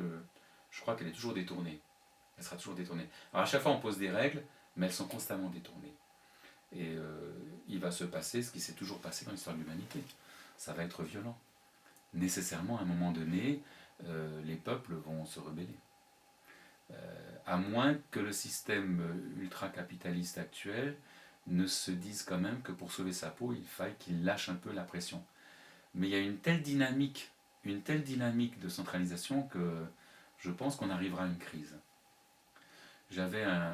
je crois qu'elle est toujours détournée. Elle sera toujours détournée. Alors à chaque fois on pose des règles, mais elles sont constamment détournées. Et il va se passer ce qui s'est toujours passé dans l'histoire de l'humanité. Ça va être violent. Nécessairement, à un moment donné, les peuples vont se rebeller. À moins que le système ultra-capitaliste actuel ne se dise quand même que pour sauver sa peau, il faille qu'il lâche un peu la pression. Mais il y a une telle dynamique de centralisation que je pense qu'on arrivera à une crise.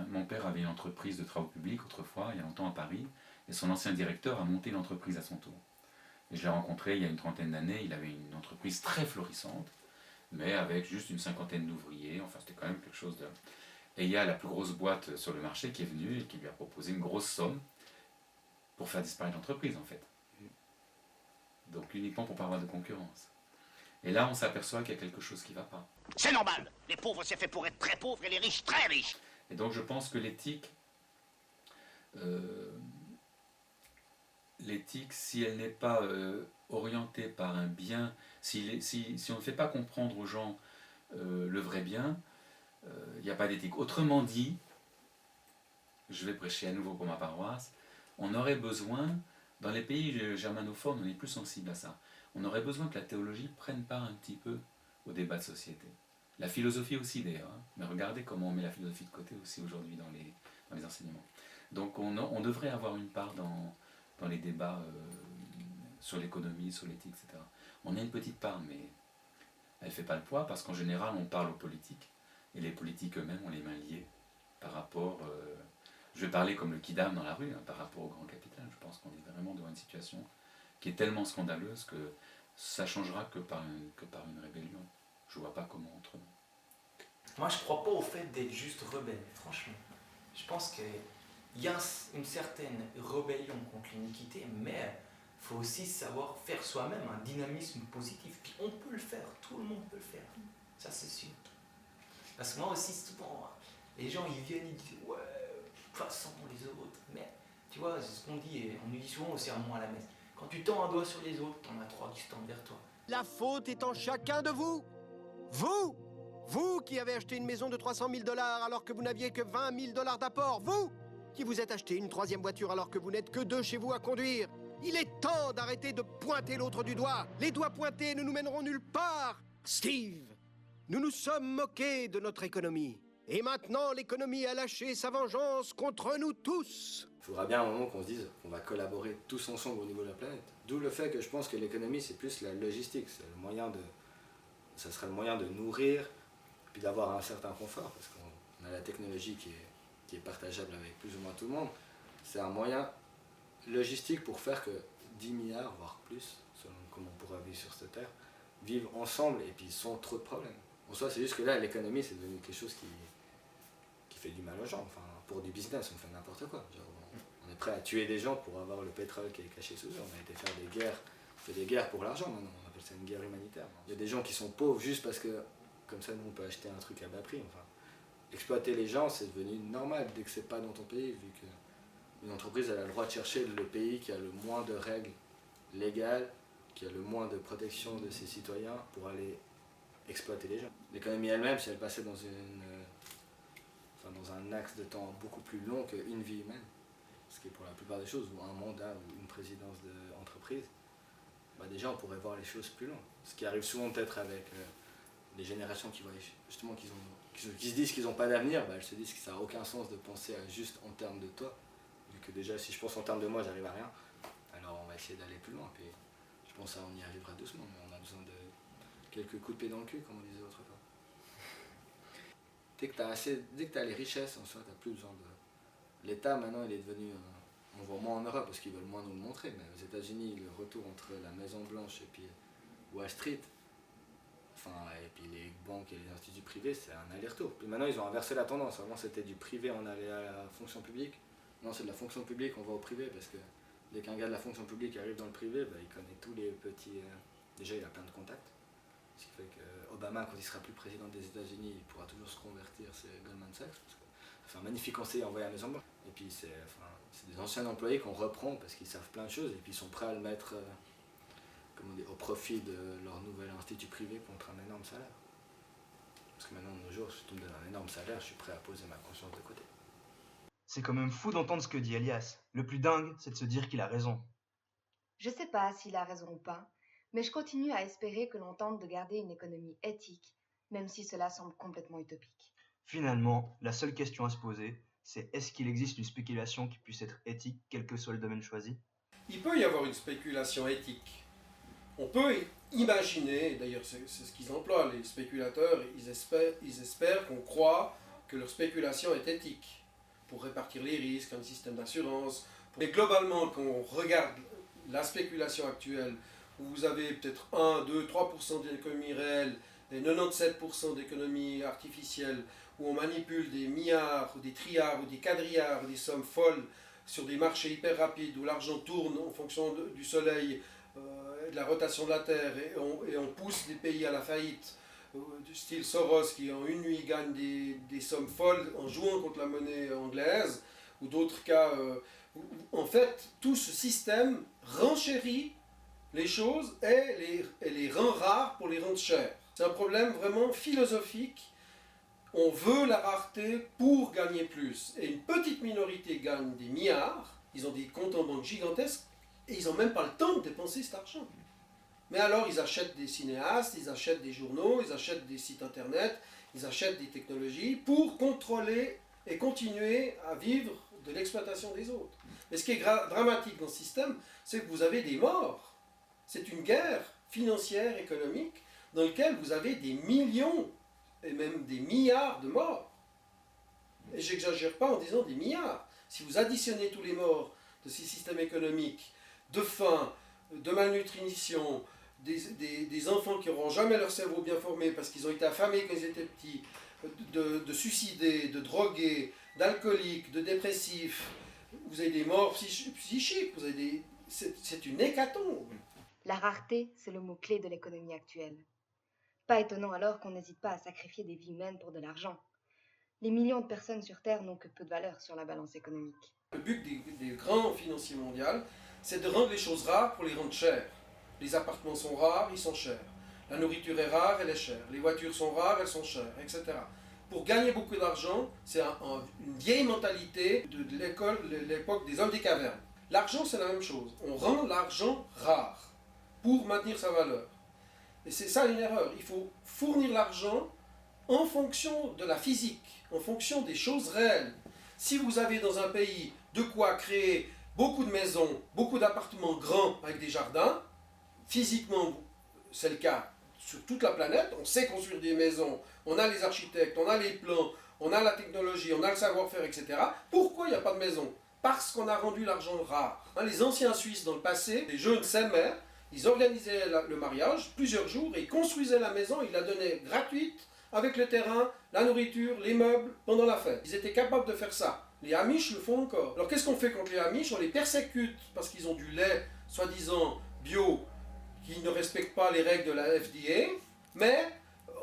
Mon père avait une entreprise de travaux publics autrefois, il y a longtemps à Paris, et son ancien directeur a monté l'entreprise à son tour. Et je l'ai rencontré il y a une trentaine d'années, il avait une entreprise très florissante, mais avec juste une cinquantaine d'ouvriers, enfin c'était quand même quelque chose de... Et il y a la plus grosse boîte sur le marché qui est venue et qui lui a proposé une grosse somme pour faire disparaître l'entreprise en fait. Donc uniquement pour ne pas avoir de concurrence. Et là on s'aperçoit qu'il y a quelque chose qui ne va pas. C'est normal. Les pauvres, c'est fait pour être très pauvres et les riches, très riches. Et donc je pense que l'éthique, si elle n'est pas orientée par un bien, si on ne fait pas comprendre aux gens le vrai bien, il n'y a pas d'éthique. Autrement dit, je vais prêcher à nouveau pour ma paroisse, on aurait besoin, dans les pays germanophones, on est plus sensible à ça, on aurait besoin que la théologie prenne part un petit peu au débat de société. La philosophie aussi d'ailleurs, hein. Mais regardez comment on met la philosophie de côté aussi aujourd'hui dans les enseignements. Donc on devrait avoir une part dans les débats sur l'économie, sur l'éthique, etc. On a une petite part, mais elle ne fait pas le poids parce qu'en général on parle aux politiques et les politiques eux-mêmes ont les mains liées par rapport, je vais parler comme le kidam dans la rue, hein, par rapport au grand capital. Je pense qu'on est vraiment devant une situation qui est tellement scandaleuse que ça changera que par une rébellion. Je vois pas comment autrement. Moi, je crois pas au fait d'être juste rebelle, franchement. Je pense qu'il y a une certaine rébellion contre l'iniquité, mais il faut aussi savoir faire soi-même un dynamisme positif. Puis on peut le faire, tout le monde peut le faire. Ça, c'est sûr. Parce que moi aussi, souvent, les gens, ils viennent, ils disent « Ouais, façon les autres. » Mais tu vois, c'est ce qu'on dit, et on nous dit souvent au sermon à la messe. Quand tu tends un doigt sur les autres, t'en as trois qui se tendent vers toi. La faute est en chacun de vous. Vous qui avez acheté une maison de 300 000 $ alors que vous n'aviez que 20 000 $ d'apport. Vous qui vous êtes acheté une troisième voiture alors que vous n'êtes que deux chez vous à conduire. Il est temps d'arrêter de pointer l'autre du doigt. Les doigts pointés ne nous mèneront nulle part. Steve, nous nous sommes moqués de notre économie. Et maintenant, l'économie a lâché sa vengeance contre nous tous. Il faudra bien un moment qu'on se dise qu'on va collaborer tous ensemble au niveau de la planète. D'où le fait que je pense que l'économie, c'est plus la logistique. Ça sera le moyen de nourrir, puis d'avoir un certain confort, parce qu'on a la technologie qui est partageable avec plus ou moins tout le monde. C'est un moyen logistique pour faire que 10 milliards, voire plus, selon comment on pourra vivre sur cette terre, vivent ensemble et puis sans trop de problèmes. En soi, c'est juste que là, l'économie, c'est devenu quelque chose qui fait du mal aux gens. Enfin, pour du business, on fait n'importe quoi. Genre, on est prêt à tuer des gens pour avoir le pétrole qui est caché sous eux. On a été faire des guerres, on fait des guerres pour l'argent maintenant. On appelle ça une guerre humanitaire. Il y a des gens qui sont pauvres juste parce que, comme ça, nous, on peut acheter un truc à bas prix. Enfin, exploiter les gens, c'est devenu normal dès que c'est pas dans ton pays, vu qu'une entreprise elle a le droit de chercher le pays qui a le moins de règles légales, qui a le moins de protection de ses citoyens pour aller exploiter les gens. L'économie elle-même, si elle passait dans un axe de temps beaucoup plus long qu'une vie humaine, ce qui est pour la plupart des choses, ou un mandat ou une présidence d'entreprise, déjà on pourrait voir les choses plus loin. Ce qui arrive souvent peut-être avec les générations qui voient justement qui se disent qu'ils n'ont pas d'avenir, elles se disent que ça n'a aucun sens de penser juste en termes de toi, vu que déjà si je pense en termes de moi j'arrive à rien, alors on va essayer d'aller plus loin. Puis je pense qu'on y arrivera doucement, mais on a besoin de quelques coups de pied dans le cul, comme on disait autrefois. Dès que tu as les richesses, en soi, tu n'as plus besoin de... L'État, maintenant, il est devenu... on voit moins en Europe, parce qu'ils veulent moins nous le montrer, mais aux États-Unis, le retour entre la Maison Blanche et puis Wall Street, et puis les banques et les instituts privés, c'est un aller-retour. Puis maintenant, ils ont inversé la tendance. Avant, c'était du privé, on allait à la fonction publique. Non, c'est de la fonction publique, on va au privé, parce que dès qu'un gars de la fonction publique arrive dans le privé, il connaît tous les petits... Déjà, il a plein de contacts. Ce qui fait qu'Obama, quand il sera plus président des États-Unis, il pourra toujours se convertir, c'est Goldman Sachs. Parce que c'est un magnifique conseiller envoyé à la Maison Blanche. Et puis c'est des anciens employés qu'on reprend parce qu'ils savent plein de choses et puis ils sont prêts à le mettre au profit de leur nouvel institut privé contre un énorme salaire. Parce que maintenant, de nos jours, si tu me donnes un énorme salaire, je suis prêt à poser ma conscience de côté. C'est quand même fou d'entendre ce que dit Elias. Le plus dingue, c'est de se dire qu'il a raison. Je sais pas s'il a raison ou pas, mais je continue à espérer que l'on tente de garder une économie éthique, même si cela semble complètement utopique. Finalement, la seule question à se poser, c'est est-ce qu'il existe une spéculation qui puisse être éthique, quel que soit le domaine choisi? Il peut y avoir une spéculation éthique. On peut imaginer, d'ailleurs c'est ce qu'ils emploient, les spéculateurs, ils espèrent qu'on croit que leur spéculation est éthique, pour répartir les risques, un système d'assurance. Mais globalement, quand on regarde la spéculation actuelle, où vous avez peut-être 1, 2, 3% d'économie réelle et 97% d'économie artificielle, où on manipule des milliards, ou des trilliards, ou des quadrillards, ou des sommes folles sur des marchés hyper rapides, où l'argent tourne en fonction du soleil, de la rotation de la Terre, et on pousse des pays à la faillite, du style Soros qui en une nuit gagne des sommes folles en jouant contre la monnaie anglaise, ou d'autres cas, en fait, tout ce système renchérit les choses et les rend rares pour les rendre chères. C'est un problème vraiment philosophique. On veut la rareté pour gagner plus. Et une petite minorité gagne des milliards, ils ont des comptes en banque gigantesques, et ils n'ont même pas le temps de dépenser cet argent. Mais alors ils achètent des cinéastes, ils achètent des journaux, ils achètent des sites internet, ils achètent des technologies pour contrôler et continuer à vivre de l'exploitation des autres. Mais ce qui est dramatique dans ce système, c'est que vous avez des morts. C'est une guerre financière, économique, dans laquelle vous avez des millions et même des milliards de morts. Et j'exagère pas en disant des milliards. Si vous additionnez tous les morts de ces systèmes économiques, de faim, de malnutrition, des enfants qui n'auront jamais leur cerveau bien formé parce qu'ils ont été affamés quand ils étaient petits, de suicidés, de drogués, d'alcooliques, de dépressifs, vous avez des morts psychiques, c'est une hécatombe. La rareté, c'est le mot-clé de l'économie actuelle. Pas étonnant alors qu'on n'hésite pas à sacrifier des vies humaines pour de l'argent. Les millions de personnes sur Terre n'ont que peu de valeur sur la balance économique. Le but des grands financiers mondiaux, c'est de rendre les choses rares pour les rendre chères. Les appartements sont rares, ils sont chers. La nourriture est rare, elle est chère. Les voitures sont rares, elles sont chères, etc. Pour gagner beaucoup d'argent, c'est une vieille mentalité de l'époque des hommes des cavernes. L'argent, c'est la même chose. On rend l'argent rare pour maintenir sa valeur. Et c'est ça une erreur. Il faut fournir l'argent en fonction de la physique, en fonction des choses réelles. Si vous avez dans un pays de quoi créer beaucoup de maisons, beaucoup d'appartements grands avec des jardins, physiquement, c'est le cas sur toute la planète, on sait construire des maisons, on a les architectes, on a les plans, on a la technologie, on a le savoir-faire, etc. Pourquoi il n'y a pas de maison? Parce qu'on a rendu l'argent rare. Les anciens Suisses dans le passé, les jeunes s'aimaient, ils organisaient le mariage plusieurs jours et ils construisaient la maison, ils la donnaient gratuite avec le terrain, la nourriture, les meubles pendant la fête. Ils étaient capables de faire ça. Les Amish le font encore. Alors qu'est-ce qu'on fait contre les Amish? On les persécute parce qu'ils ont du lait, soi-disant bio, qui ne respectent pas les règles de la FDA, mais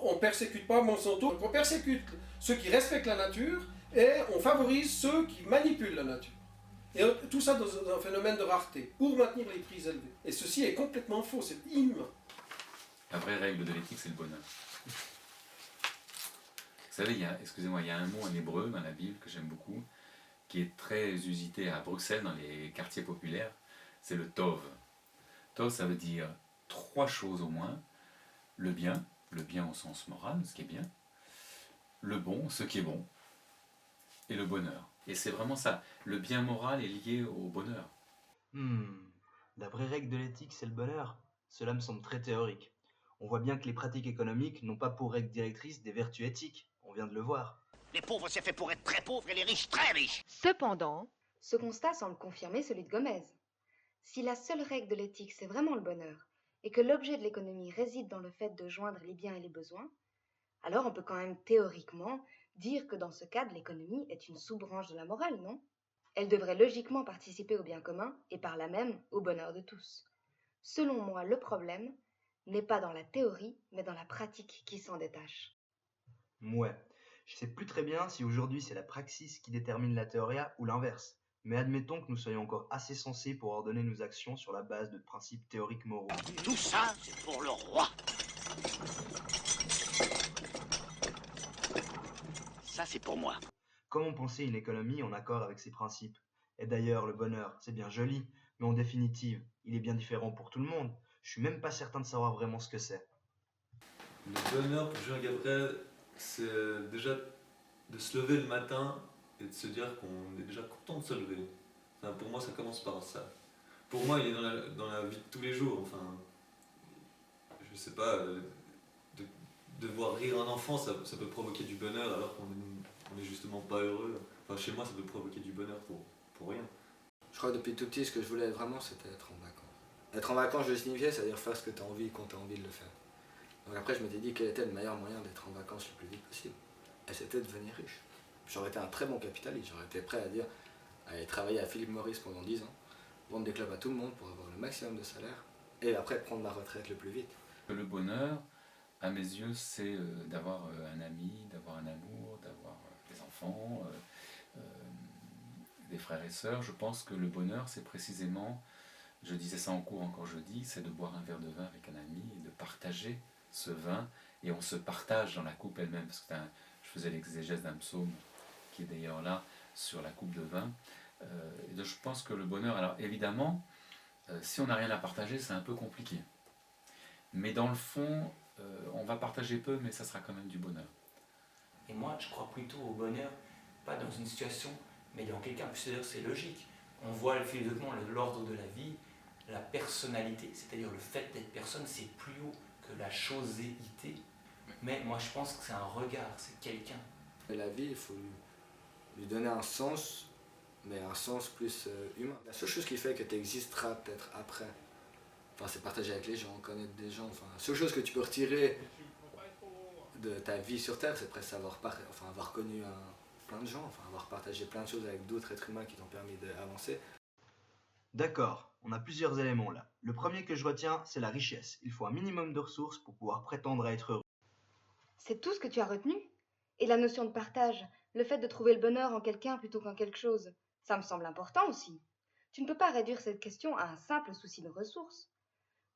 on ne persécute pas Monsanto. Donc on persécute ceux qui respectent la nature et on favorise ceux qui manipulent la nature. Et tout ça dans un phénomène de rareté, pour maintenir les prix élevés. Et ceci est complètement faux, c'est inhumain. La vraie règle de l'éthique, c'est le bonheur. Vous savez, il y a un mot en hébreu dans la Bible que j'aime beaucoup, qui est très usité à Bruxelles, dans les quartiers populaires, c'est le tov. Tov, ça veut dire 3 choses au moins. Le bien au sens moral, ce qui est bien. Le bon, ce qui est bon. Et le bonheur. Et c'est vraiment ça. Le bien moral est lié au bonheur. La vraie règle de l'éthique, c'est le bonheur. Cela me semble très théorique. On voit bien que les pratiques économiques n'ont pas pour règle directrice des vertus éthiques. On vient de le voir. Les pauvres, c'est fait pour être très pauvres et les riches très riches. Cependant, ce constat semble confirmer celui de Gomez. Si la seule règle de l'éthique, c'est vraiment le bonheur, et que l'objet de l'économie réside dans le fait de joindre les biens et les besoins, alors on peut quand même théoriquement dire que dans ce cadre, l'économie est une sous-branche de la morale, non? Elle devrait logiquement participer au bien commun et par là même au bonheur de tous. Selon moi, le problème n'est pas dans la théorie, mais dans la pratique qui s'en détache. Ouais, je sais plus très bien si aujourd'hui c'est la praxis qui détermine la théoria ou l'inverse, mais admettons que nous soyons encore assez sensés pour ordonner nos actions sur la base de principes théoriques moraux. Tout ça, c'est pour le roi. Ça, c'est pour moi. Comment penser une économie en accord avec ces principes? Et d'ailleurs, le bonheur, c'est bien joli, mais en définitive, il est bien différent pour tout le monde. Je suis même pas certain de savoir vraiment ce que c'est. Le bonheur pour Julien Gabriel, c'est déjà de se lever le matin et de se dire qu'on est déjà content de se lever. Enfin, pour moi, ça commence par ça. Pour moi, il est dans la vie de tous les jours. Enfin, je sais pas, de voir rire un enfant, ça peut provoquer du bonheur alors qu'on est justement pas heureux. Enfin, chez moi, ça peut provoquer du bonheur pour rien. Je crois que depuis tout petit, ce que je voulais vraiment, c'était être en vacances. Être en vacances, je le signifiais, c'est-à-dire faire ce que tu as envie quand tu as envie de le faire. Donc après, je m'étais dit quel était le meilleur moyen d'être en vacances le plus vite possible. Et c'était de devenir riche. J'aurais été un très bon capitaliste, j'aurais été prêt à dire, aller travailler à Philip Morris pendant 10 ans, vendre des clubs à tout le monde pour avoir le maximum de salaire, et après prendre ma retraite le plus vite. Le bonheur, à mes yeux, c'est d'avoir un ami, d'avoir un amour, d'avoir des enfants, des frères et sœurs. Je pense que le bonheur, c'est précisément, je disais ça en cours encore jeudi, c'est de boire un verre de vin avec un ami et de partager ce vin, et on se partage dans la coupe elle-même, parce que je faisais l'exégèse d'un psaume qui est d'ailleurs là sur la coupe de vin. Et donc je pense que le bonheur, alors évidemment, si on n'a rien à partager, c'est un peu compliqué. Mais dans le fond, on va partager peu, mais ça sera quand même du bonheur. Et moi, je crois plutôt au bonheur, pas dans une situation, mais dans quelqu'un. C'est-à-dire, c'est logique. On voit philosophiquement l'ordre de la vie, la personnalité, c'est-à-dire le fait d'être personne, c'est plus haut que la choséité. Mais moi, je pense que c'est un regard, c'est quelqu'un. Et la vie, il faut lui donner un sens, mais un sens plus humain. La seule chose qui fait que tu existeras peut-être après, enfin, c'est partager avec les gens, connaître des gens. Enfin, la seule chose que tu peux retirer de ta vie sur Terre, c'est presque avoir connu plein de gens, enfin, avoir partagé plein de choses avec d'autres êtres humains qui t'ont permis d'avancer. D'accord, on a plusieurs éléments là. Le premier que je retiens, c'est la richesse. Il faut un minimum de ressources pour pouvoir prétendre à être heureux. C'est tout ce que tu as retenu? Et la notion de partage, le fait de trouver le bonheur en quelqu'un plutôt qu'en quelque chose, ça me semble important aussi. Tu ne peux pas réduire cette question à un simple souci de ressources.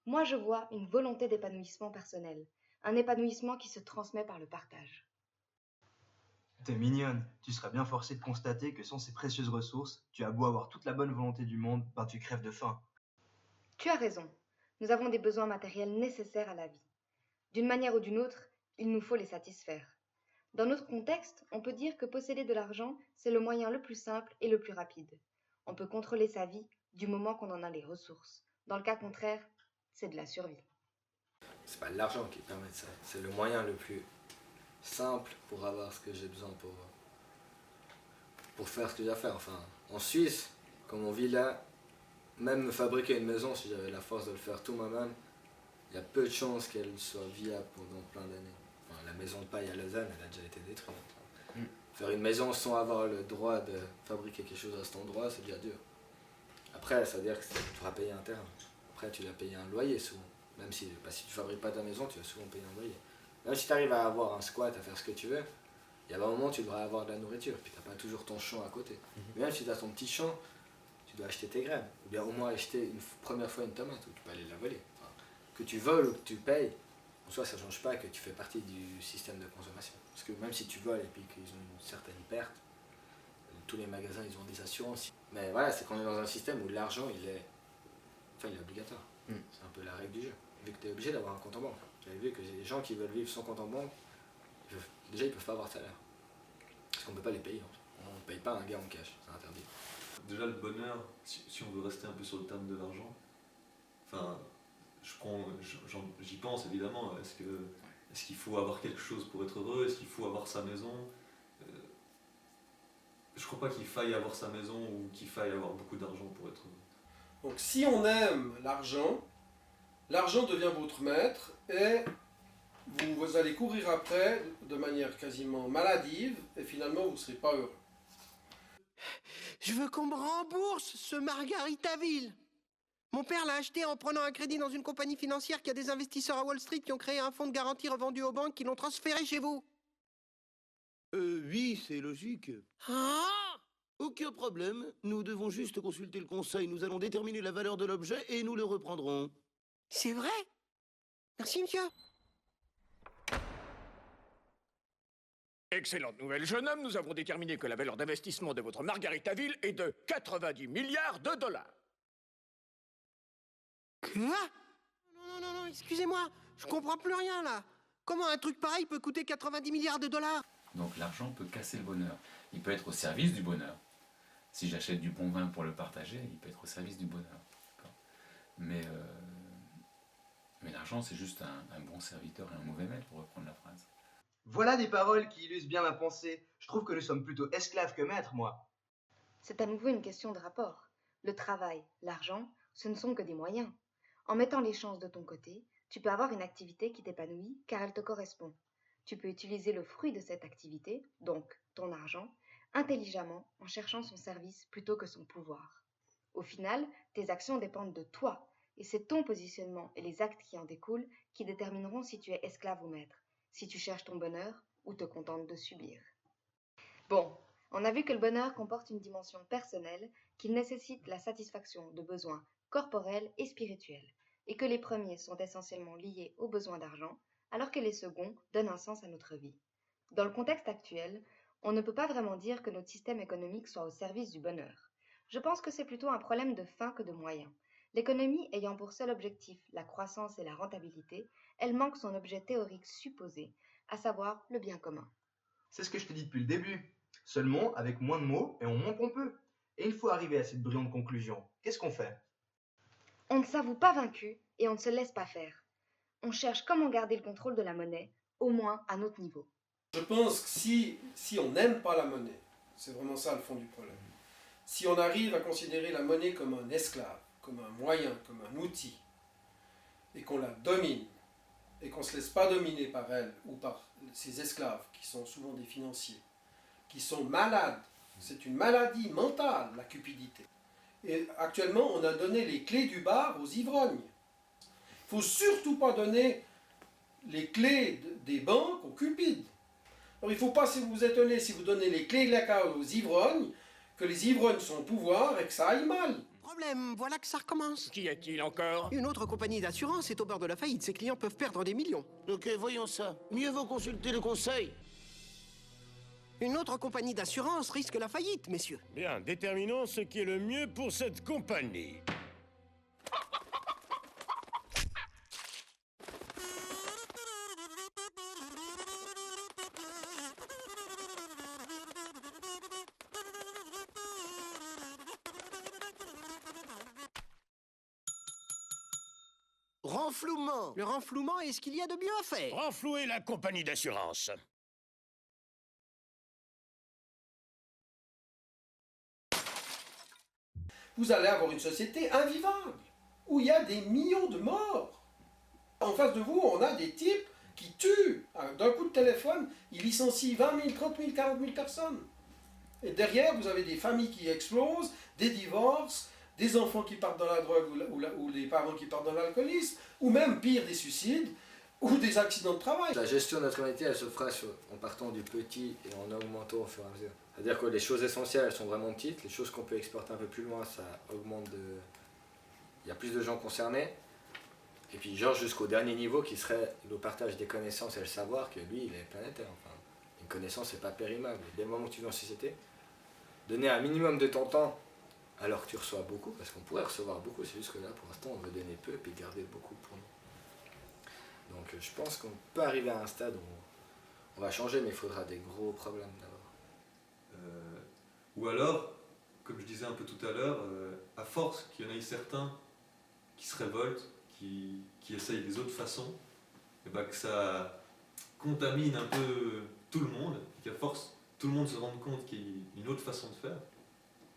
Moi, je vois une volonté d'épanouissement personnel, un épanouissement qui se transmet par le partage. T'es mignonne, tu serais bien forcé de constater que sans ces précieuses ressources, tu as beau avoir toute la bonne volonté du monde, ben tu crèves de faim. Tu as raison, nous avons des besoins matériels nécessaires à la vie. D'une manière ou d'une autre, il nous faut les satisfaire. Dans notre contexte, on peut dire que posséder de l'argent, c'est le moyen le plus simple et le plus rapide. On peut contrôler sa vie du moment qu'on en a les ressources. Dans le cas contraire, c'est de la survie. C'est pas l'argent qui permet de ça, c'est le moyen le plus simple pour avoir ce que j'ai besoin pour faire ce que j'ai à faire. Enfin, en Suisse, comme on vit là, même me fabriquer une maison, si j'avais la force de le faire tout moi-même, il y a peu de chances qu'elle soit viable pendant plein d'années. Enfin, la maison de paille à Lausanne, elle a déjà été détruite. Faire une maison sans avoir le droit de fabriquer quelque chose à cet endroit, c'est déjà dur. Après, ça veut dire que tu devras payer un terrain. Après, tu dois payer un loyer souvent. Même si, si tu ne fabriques pas ta maison, tu vas souvent payer un loyer. Même si tu arrives à avoir un squat, à faire ce que tu veux, il y a un moment où tu devras avoir de la nourriture. Puis tu n'as pas toujours ton champ à côté. Mais même si tu as ton petit champ, tu dois acheter tes graines. Ou bien au moins acheter une première fois une tomate, ou tu peux aller la voler. Enfin, que tu voles ou que tu payes, en soi, ça ne change pas que tu fais partie du système de consommation. Parce que même si tu voles et puis qu'ils ont une certaine perte, tous les magasins, ils ont des assurances. Mais voilà, c'est qu'on est dans un système où l'argent, il est obligatoire. C'est un peu la règle du jeu. Vu que tu es obligé d'avoir un compte en banque. J'avais vu que les gens qui veulent vivre sans compte en banque, déjà, ils ne peuvent pas avoir de salaire. Parce qu'on ne peut pas les payer. On ne paye pas un gars en cash, c'est interdit. Déjà, le bonheur, si on veut rester un peu sur le terme de l'argent, enfin, j'y pense évidemment. Est-ce qu'il faut avoir quelque chose pour être heureux? Est-ce qu'il faut avoir sa maison? Je crois pas qu'il faille avoir sa maison ou qu'il faille avoir beaucoup d'argent pour être heureux. Donc si on aime l'argent, l'argent devient votre maître et vous allez courir après de manière quasiment maladive et finalement vous ne serez pas heureux. Je veux qu'on me rembourse ce Margaritaville. Mon père l'a acheté en prenant un crédit dans une compagnie financière qui a des investisseurs à Wall Street qui ont créé un fonds de garantie revendu aux banques qui l'ont transféré chez vous. Oui, c'est logique. Ah! Aucun problème. Nous devons juste consulter le conseil. Nous allons déterminer la valeur de l'objet et nous le reprendrons. C'est vrai? Merci, monsieur. Excellente nouvelle, jeune homme. Nous avons déterminé que la valeur d'investissement de votre Margaritaville est de 90 milliards de dollars. Quoi? Non, excusez-moi, je comprends plus rien là. Comment un truc pareil peut coûter 90 milliards de dollars? Donc l'argent peut casser le bonheur. Il peut être au service du bonheur. Si j'achète du bon vin pour le partager, il peut être au service du bonheur. Mais l'argent, c'est juste un bon serviteur et un mauvais maître, pour reprendre la phrase. Voilà des paroles qui illustrent bien ma pensée. Je trouve que nous sommes plutôt esclaves que maîtres, moi. C'est à nouveau une question de rapport. Le travail, l'argent, ce ne sont que des moyens. En mettant les chances de ton côté, tu peux avoir une activité qui t'épanouit car elle te correspond. Tu peux utiliser le fruit de cette activité, donc ton argent, intelligemment en cherchant son service plutôt que son pouvoir. Au final, tes actions dépendent de toi, et c'est ton positionnement et les actes qui en découlent qui détermineront si tu es esclave ou maître, si tu cherches ton bonheur ou te contentes de subir. Bon, on a vu que le bonheur comporte une dimension personnelle qui nécessite la satisfaction de besoins corporels et spirituels, et que les premiers sont essentiellement liés aux besoins d'argent, alors que les seconds donnent un sens à notre vie. Dans le contexte actuel, on ne peut pas vraiment dire que notre système économique soit au service du bonheur. Je pense que c'est plutôt un problème de fin que de moyens. L'économie ayant pour seul objectif la croissance et la rentabilité, elle manque son objet théorique supposé, à savoir le bien commun. C'est ce que je te dis depuis le début. Seulement, avec moins de mots, et on monte on peut. Et une fois arrivé à cette brillante conclusion, qu'est-ce qu'on fait? On ne s'avoue pas vaincu et on ne se laisse pas faire. On cherche comment garder le contrôle de la monnaie, au moins à notre niveau. Je pense que si on n'aime pas la monnaie, c'est vraiment ça le fond du problème. Si on arrive à considérer la monnaie comme un esclave, comme un moyen, comme un outil, et qu'on la domine, et qu'on ne se laisse pas dominer par elle ou par ces esclaves, qui sont souvent des financiers, qui sont malades, c'est une maladie mentale, la cupidité. Et actuellement, on a donné les clés du bar aux ivrognes. Il ne faut surtout pas donner les clés des banques aux cupides. Alors il ne faut pas vous étonner si vous donnez les clés de la cave aux ivrognes, que les ivrognes sont au pouvoir et que ça aille mal. Problème, voilà que ça recommence. Qu'y a-t-il encore? Une autre compagnie d'assurance est au bord de la faillite. Ses clients peuvent perdre des millions. Ok, voyons ça. Mieux vaut consulter le conseil. Une autre compagnie d'assurance risque la faillite, messieurs. Bien, déterminons ce qui est le mieux pour cette compagnie. Renflouement. Le renflouement est ce qu'il y a de mieux à faire. Renflouer la compagnie d'assurance. Vous allez avoir une société invivable, où il y a des millions de morts. En face de vous, on a des types qui tuent. D'un coup de téléphone, ils licencient 20 000, 30 000, 40 000 personnes. Et derrière, vous avez des familles qui explosent, des divorces, des enfants qui partent dans la drogue ou des parents qui partent dans l'alcoolisme, ou même pire, des suicides ou des accidents de travail. La gestion de notre humanité, elle se fera en partant du petit et en augmentant au fur et à mesure. C'est-à-dire que les choses essentielles, elles sont vraiment petites. Les choses qu'on peut exporter un peu plus loin, ça augmente de... Il y a plus de gens concernés. Et puis genre jusqu'au dernier niveau qui serait le partage des connaissances et le savoir, que lui, il est planétaire. Enfin, une connaissance, c'est pas périmable. Dès le moment où tu vis en société, donner un minimum de ton temps alors que tu reçois beaucoup, parce qu'on pourrait recevoir beaucoup, c'est juste que là, pour l'instant, on veut donner peu et puis garder beaucoup pour nous. Donc je pense qu'on peut arriver à un stade où on va changer, mais il faudra des gros problèmes d'abord. Ou alors, comme je disais un peu tout à l'heure, à force qu'il y en ait certains qui se révoltent, qui essayent des autres façons, et ben que ça contamine un peu tout le monde, et qu'à force, tout le monde se rende compte qu'il y a une autre façon de faire.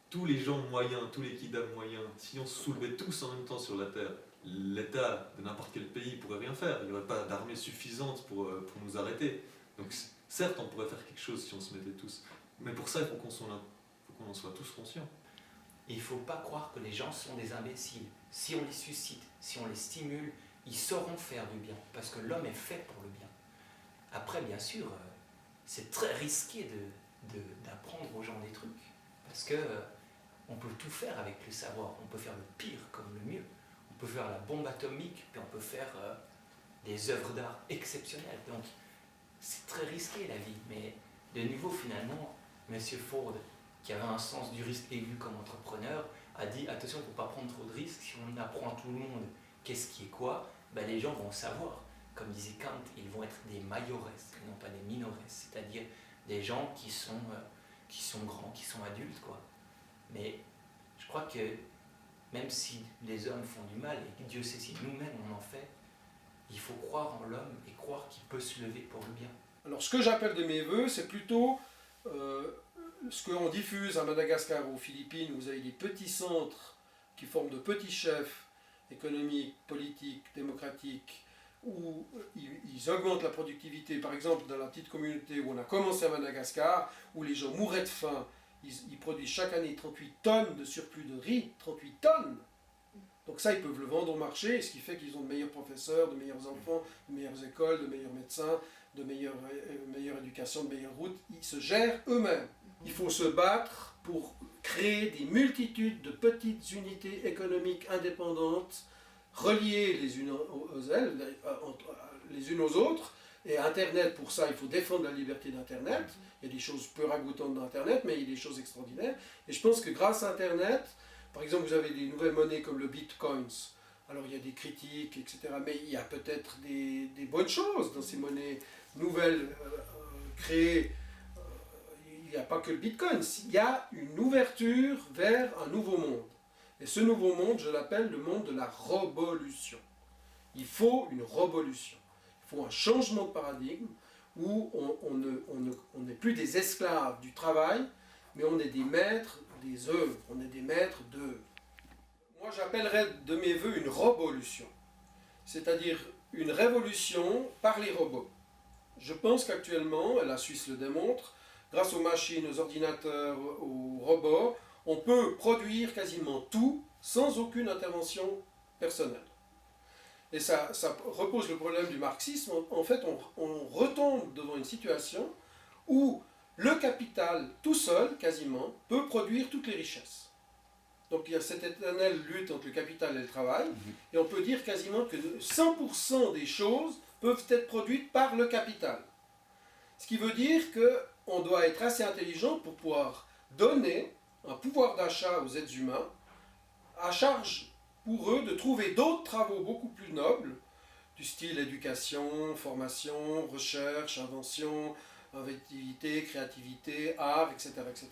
Tous les gens moyens, tous les kidnappés moyens, si on se soulevait tous en même temps sur la Terre, l'État de n'importe quel pays ne pourrait rien faire. Il n'y aurait pas d'armée suffisante pour nous arrêter. Donc certes, on pourrait faire quelque chose si on se mettait tous. Mais pour ça, il faut qu'on en soit tous conscients. Et il ne faut pas croire que les gens sont des imbéciles. Si on les suscite, si on les stimule, ils sauront faire du bien. Parce que l'homme est fait pour le bien. Après, bien sûr, c'est très risqué d'apprendre aux gens des trucs. Parce que on peut tout faire avec le savoir. On peut faire le pire comme le mieux. On peut faire la bombe atomique, puis on peut faire des œuvres d'art exceptionnelles. Donc, c'est très risqué la vie, mais De nouveau, finalement, M. Ford, qui avait un sens du risque aigu comme entrepreneur, a dit attention, il ne faut pas prendre trop de risques. Si on apprend à tout le monde qu'est-ce qui est quoi, ben les gens vont savoir. Comme disait Kant, ils vont être des mayores, et non pas des minores, c'est-à-dire des gens qui sont grands, qui sont adultes, quoi. Mais je crois que même si les hommes font du mal, et que Dieu sait si nous-mêmes on en fait, il faut croire en l'homme et croire qu'il peut se lever pour le bien. Alors ce que j'appelle de mes voeux, c'est plutôt ce qu'on diffuse à Madagascar ou aux Philippines, où vous avez des petits centres qui forment de petits chefs économiques, politiques, démocratiques, où ils augmentent la productivité. Par exemple, dans la petite communauté où on a commencé à Madagascar, où les gens mouraient de faim, ils produisent chaque année 38 tonnes de surplus de riz, 38 tonnes. Donc ça, ils peuvent le vendre au marché, ce qui fait qu'ils ont de meilleurs professeurs, de meilleurs enfants, de meilleures écoles, de meilleurs médecins, de meilleure éducation, de meilleures routes. Ils se gèrent eux-mêmes. Il faut se battre pour créer des multitudes de petites unités économiques indépendantes, reliées les unes aux autres. Et Internet, pour ça, il faut défendre la liberté d'Internet. Il y a des choses peu ragoûtantes dans Internet, mais il y a des choses extraordinaires. Et je pense que grâce à Internet, par exemple, vous avez des nouvelles monnaies comme le Bitcoin. Alors il y a des critiques, etc. Mais il y a peut-être des bonnes choses dans ces monnaies nouvelles créées. Il n'y a pas que le Bitcoin. Il y a une ouverture vers un nouveau monde. Et ce nouveau monde, je l'appelle le monde de la revolution. Il faut une revolution. Il faut un changement de paradigme où on n'est plus des esclaves du travail, mais on est des maîtres des œuvres, on est des maîtres d'œuvres. Moi, j'appellerais de mes voeux une revolution, c'est-à-dire une révolution par les robots. Je pense qu'actuellement, et la Suisse le démontre, grâce aux machines, aux ordinateurs, aux robots, on peut produire quasiment tout sans aucune intervention personnelle. Et ça repose le problème du marxisme. En fait, on retombe devant une situation où le capital, tout seul, quasiment, peut produire toutes les richesses. Donc il y a cette éternelle lutte entre le capital et le travail, et on peut dire quasiment que 100% des choses peuvent être produites par le capital. Ce qui veut dire qu'on doit être assez intelligent pour pouvoir donner un pouvoir d'achat aux êtres humains, à charge pour eux de trouver d'autres travaux beaucoup plus nobles, du style éducation, formation, recherche, invention, inventivité, créativité, art, etc. etc.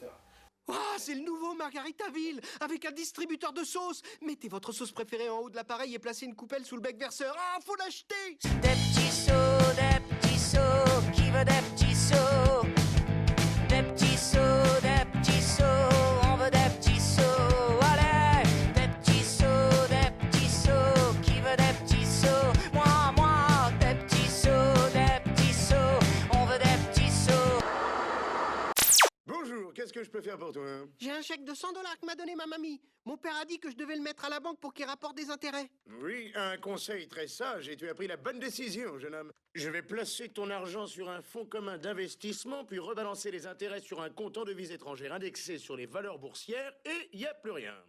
Ah, c'est le nouveau Margaritaville, avec un distributeur de sauce. Mettez votre sauce préférée en haut de l'appareil et placez une coupelle sous le bec verseur. Ah, faut l'acheter! Des petits sauts, qui veut des petits sauts? Des petits sauts, on veut des petits sauts. Allez, des petits sauts, qui veut des petits sauts? Moi, des petits sauts, on veut des petits sauts. Bonjour, qu'est-ce que je peux faire pour toi? J'ai un chèque de 100 $ que m'a donné ma mamie. Mon père a dit que je devais le mettre à la banque pour qu'il rapporte des intérêts. Oui, un conseil très sage et tu as pris la bonne décision, jeune homme. Je vais placer ton argent sur un fonds commun d'investissement puis rebalancer les intérêts sur un compte en devises étrangères indexé sur les valeurs boursières et il n'y a plus rien.